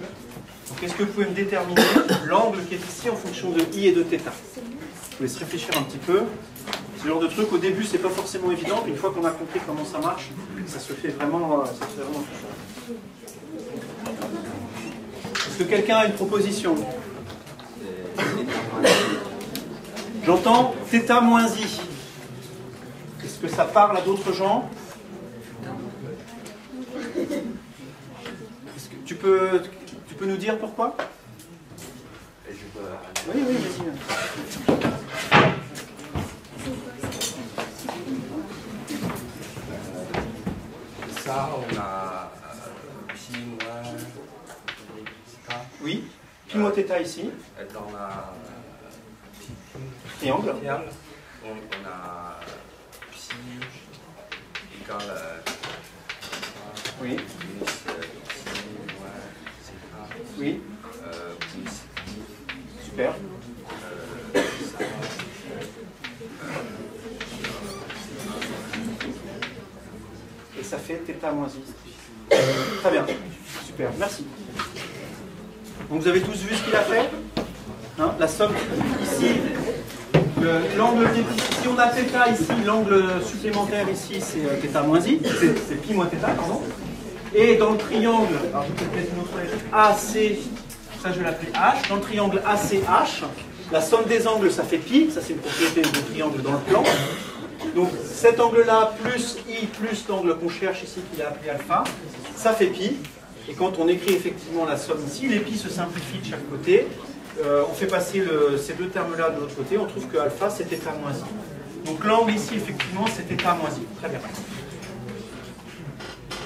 Donc est-ce que vous pouvez me déterminer l'angle qui est ici en fonction de I et de θ? Je vous laisse réfléchir un petit peu. Ce genre de truc, au début, c'est pas forcément évident. Une fois qu'on a compris comment ça marche, ça se fait vraiment tout seul. Est-ce que quelqu'un a une proposition? J'entends θ moins I. Est-ce que ça parle à d'autres gens? Est-ce que tu peux nous dire pourquoi? Oui, vas-y. ça, on a pi moins θ. Oui. Pi moins θ ici. Et dans la Triangle. triangle, on a pi égale Oui. plus pi moins θ. Oui. Plus Super. ça. Et ça fait θ moins i. Très bien. Super. Merci. Donc vous avez tous vu ce qu'il a fait, hein, la somme ici, l'angle si on a θ ici, l'angle supplémentaire ici c'est θ moins i, c'est pi moins θ, pardon. Et dans le triangle, alors je vais peut-être une autre lettre, AC, ça je vais l'appeler H, dans le triangle ACH, la somme des angles ça fait pi, ça c'est une propriété de triangle dans le plan. Donc cet angle-là plus i plus l'angle qu'on cherche ici qu'il a appelé alpha, ça fait pi. Et quand on écrit effectivement la somme ici, les pi se simplifient de chaque côté. On fait passer ces deux termes-là de l'autre côté, on trouve que alpha c'est θ moins i. Donc l'angle ici effectivement c'est θ moins i. Très bien.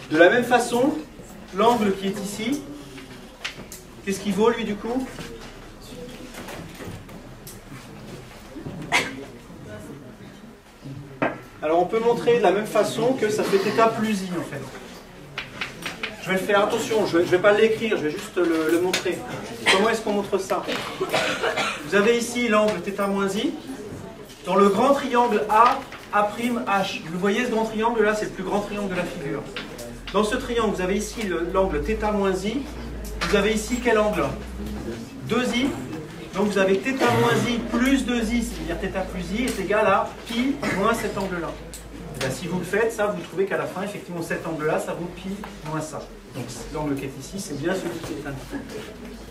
De la même façon, l'angle qui est ici, qu'est-ce qu'il vaut lui du coup ? Alors on peut montrer de la même façon que ça fait θ plus i en fait. Je vais le faire, attention, je ne vais pas l'écrire, je vais juste le montrer. Comment est-ce qu'on montre ça? Vous avez ici l'angle θ moins i. Dans le grand triangle A'H, vous voyez ce grand triangle là, c'est le plus grand triangle de la figure. Dans ce triangle, vous avez ici l'angle θ moins i. Vous avez ici quel angle? 2i. Donc vous avez θ moins i plus 2i, c'est-à-dire θ plus i est égal à pi moins cet angle-là. Si vous le faites, ça, vous trouvez qu'à la fin, effectivement, cet angle-là, ça vaut pi moins ça. Donc l'angle qui est ici, c'est bien celui qui est indiqué.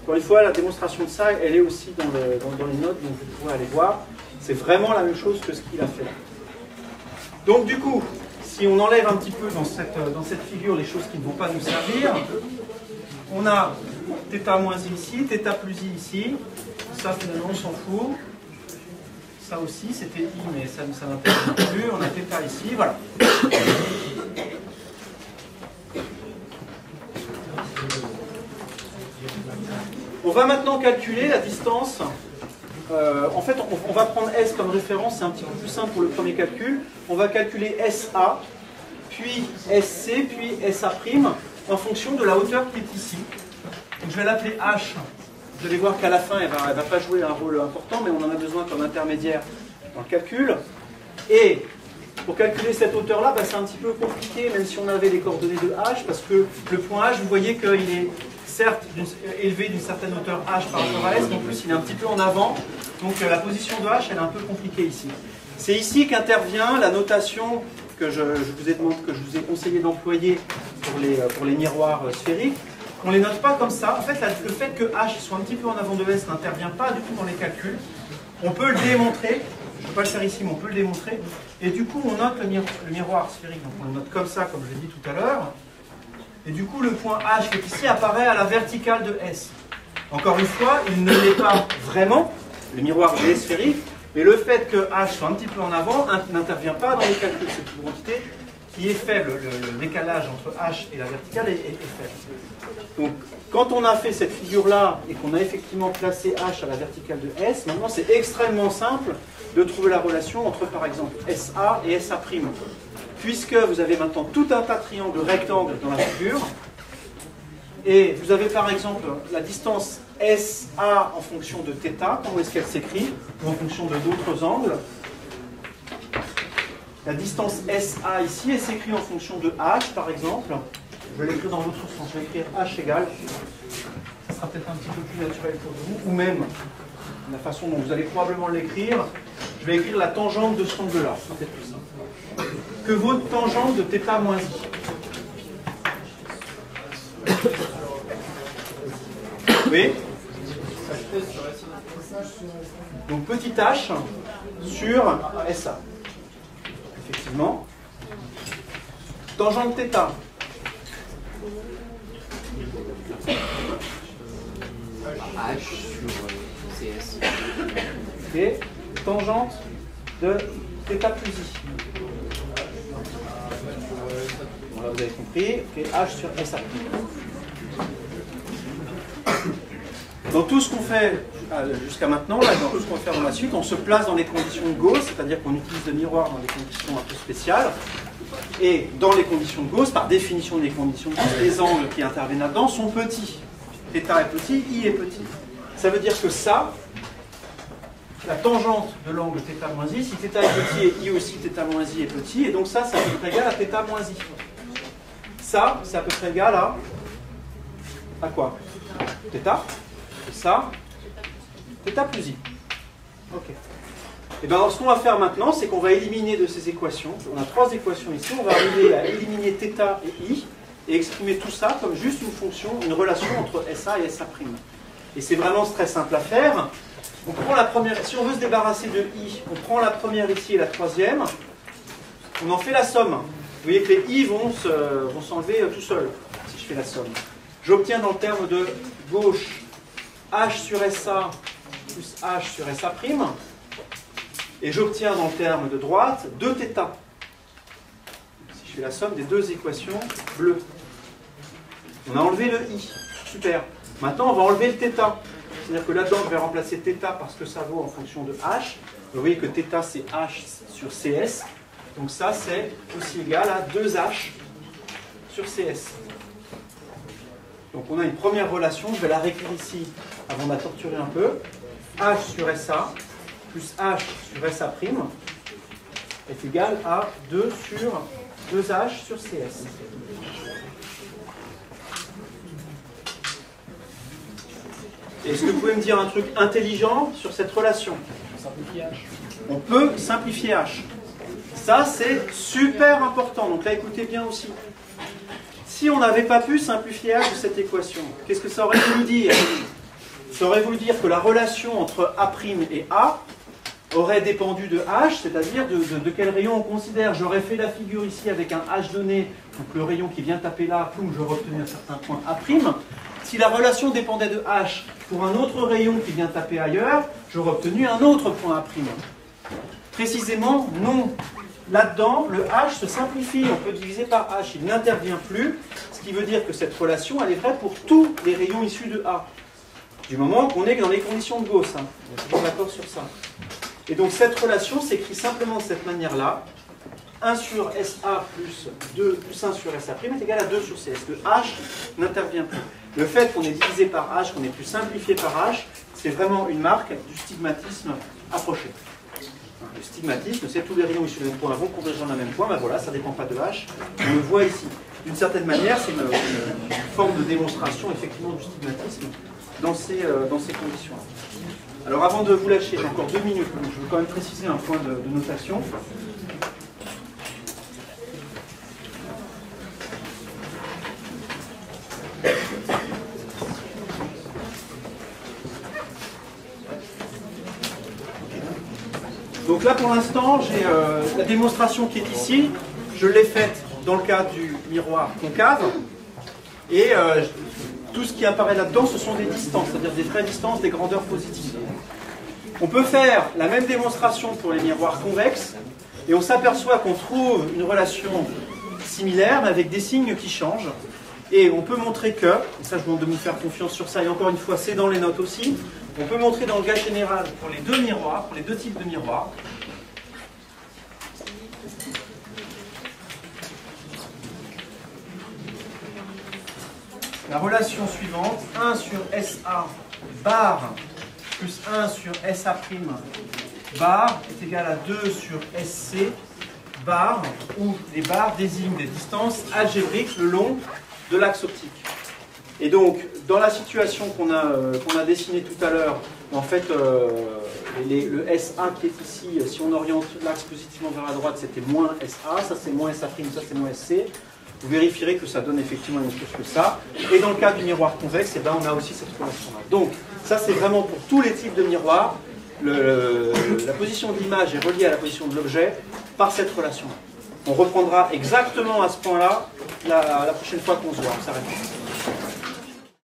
Encore une fois, la démonstration de ça, elle est aussi dans les notes, donc vous pouvez aller voir. C'est vraiment la même chose que ce qu'il a fait là. Donc du coup, si on enlève un petit peu dans cette figure les choses qui ne vont pas nous servir, on a θ moins i ici, θ plus i ici. Ça, finalement, on s'en fout. Ça aussi, c'était i, mais ça n'intéresse plus. On a θ ici, voilà. On va maintenant calculer la distance. En fait, on va prendre S comme référence, c'est un petit peu plus simple pour le premier calcul. On va calculer SA, puis SC, puis SA' en fonction de la hauteur qui est ici. Donc, je vais l'appeler H. Vous allez voir qu'à la fin, elle ne va pas jouer un rôle important, mais on en a besoin comme intermédiaire dans le calcul. Et pour calculer cette hauteur-là, c'est un petit peu compliqué, même si on avait les coordonnées de H, parce que le point H, vous voyez qu'il est certes élevé d'une certaine hauteur H par rapport à S, mais en plus il est un petit peu en avant. Donc la position de H, elle est un peu compliquée ici. C'est ici qu'intervient la notation que je vous ai conseillé d'employer pour les miroirs sphériques. On ne les note pas comme ça. En fait, le fait que H soit un petit peu en avant de S n'intervient pas du tout dans les calculs. On peut le démontrer. Je ne vais pas le faire ici, mais on peut le démontrer. Et du coup, on note le miroir sphérique. Donc, on le note comme ça, comme je l'ai dit tout à l'heure. Et du coup, le point H qui est ici apparaît à la verticale de S. Encore une fois, il ne l'est pas vraiment. Le miroir est sphérique. Mais le fait que H soit un petit peu en avant n'intervient pas dans les calculs. C'est une quantité qui est faible. Le décalage entre H et la verticale est faible. Donc, quand on a fait cette figure-là et qu'on a effectivement placé H à la verticale de S, maintenant c'est extrêmement simple de trouver la relation entre, par exemple, SA et SA'. Puisque vous avez maintenant tout un tas de triangles rectangles dans la figure, et vous avez par exemple la distance SA en fonction de θ, comment est-ce qu'elle s'écrit, ou en fonction de d'autres angles. La distance SA ici, elle s'écrit en fonction de H, par exemple. Je vais l'écrire dans l'autre sens, je vais écrire H égale. Ça sera peut-être un petit peu plus naturel pour vous, ou même la façon dont vous allez probablement l'écrire. Je vais écrire la tangente de cet angle-là, ça sera peut-être plus simple. Que vaut tangente de θ moins i? Oui. Donc petit h sur SA. Effectivement. Tangente θ. H sur CS. Et tangente de θ plus i. vous avez compris, okay, H sur SA'. Dans tout ce qu'on fait jusqu'à maintenant, là, dans tout ce qu'on va faire dans la suite, on se place dans les conditions de Gauss, c'est-à-dire qu'on utilise le miroir dans des conditions un peu spéciales. Et dans les conditions de Gauss, par définition des conditions de Gauss, les angles qui interviennent là-dedans sont petits. Θ est petit, I est petit. Ça veut dire que ça, la tangente de l'angle θ moins I, si θ est petit et I aussi, θ moins I est petit, et donc ça, c'est à peu près égal à θ moins I. Ça, c'est à peu près égal à quoi? Θ. Et ça, θ plus I. Ok. Et bien, ce qu'on va faire maintenant, c'est qu'on va éliminer de ces équations. On a 3 équations ici. On va arriver à éliminer θ et I et exprimer tout ça comme juste une fonction, une relation entre SA et SA'. Et c'est vraiment très simple à faire. On prend la première, si on veut se débarrasser de I, on prend la première ici et la troisième. On en fait la somme. Vous voyez que les I vont s'enlever tout seuls si je fais la somme. J'obtiens dans le terme de gauche H sur SA plus H sur SA'. Et j'obtiens dans le terme de droite 2θ. Si je fais la somme des deux équations bleues. On a enlevé le I. Super. Maintenant, on va enlever le θ. C'est-à-dire que là-dedans, je vais remplacer θ parce que ça vaut en fonction de H. Vous voyez que θ, c'est H sur CS. Donc ça, c'est aussi égal à 2H sur CS. Donc on a une première relation. Je vais la réécrire ici avant de la torturer un peu. H sur SA plus H sur SA' est égal à 2 sur 2H sur CS. Est-ce que vous pouvez me dire un truc intelligent sur cette relation? On peut simplifier H. Ça, c'est super important. Donc là, écoutez bien aussi. Si on n'avait pas pu simplifier H de cette équation, qu'est-ce que ça aurait voulu dire? Ça aurait voulu dire que la relation entre A' et A aurait dépendu de H, c'est-à-dire de quel rayon on considère. J'aurais fait la figure ici avec un H donné, donc le rayon qui vient taper là, poum, j'aurais obtenu un certain point A'. Si la relation dépendait de H pour un autre rayon qui vient taper ailleurs, j'aurais obtenu un autre point A'. Précisément, non. Là-dedans, le H se simplifie, on peut diviser par H, il n'intervient plus, ce qui veut dire que cette relation, elle est vraie pour tous les rayons issus de A. Du moment qu'on est dans les conditions de Gauss, hein. On est d'accord sur ça. Et donc cette relation s'écrit simplement de cette manière-là. 1 sur SA plus 1 sur SA' est égal à 2 sur CS. Le H n'intervient plus. Le fait qu'on ait divisé par H, qu'on ait pu simplifier par H, c'est vraiment une marque du stigmatisme approché. Le stigmatisme, c'est tous les rayons issus du même point vont converger dans le même point. Ben voilà, ça ne dépend pas de H. On le voit ici. D'une certaine manière, c'est une forme de démonstration effectivement du stigmatisme dans ces conditions-là. Alors avant de vous lâcher, j'ai encore 2 minutes, donc je veux quand même préciser un point de notation. Donc là pour l'instant, j'ai la démonstration qui est ici, je l'ai faite dans le cadre du miroir concave, et tout ce qui apparaît là-dedans, ce sont des distances, c'est-à-dire des vraies distances, des grandeurs positives. On peut faire la même démonstration pour les miroirs convexes, et on s'aperçoit qu'on trouve une relation similaire, mais avec des signes qui changent. Et on peut montrer que, et ça je vous demande de me faire confiance sur ça, et encore une fois, c'est dans les notes aussi, on peut montrer dans le cas général, pour les deux miroirs, pour les deux types de miroirs, la relation suivante, 1 sur SA bar plus 1 sur SA' bar est égal à 2 sur SC bar, où les barres désignent des distances algébriques le long de l'axe optique. Et donc, dans la situation qu'on a dessinée tout à l'heure, en fait, le SA qui est ici, si on oriente l'axe positivement vers la droite, c'était moins SA, ça c'est moins SA', ça c'est moins SC. Vous vérifierez que ça donne effectivement une chose que ça. Et dans le cas du miroir convexe, eh ben, on a aussi cette relation-là. Donc, ça c'est vraiment pour tous les types de miroirs. La position de l'image est reliée à la position de l'objet par cette relation-là. On reprendra exactement à ce point-là la prochaine fois qu'on se voit. On s'arrête.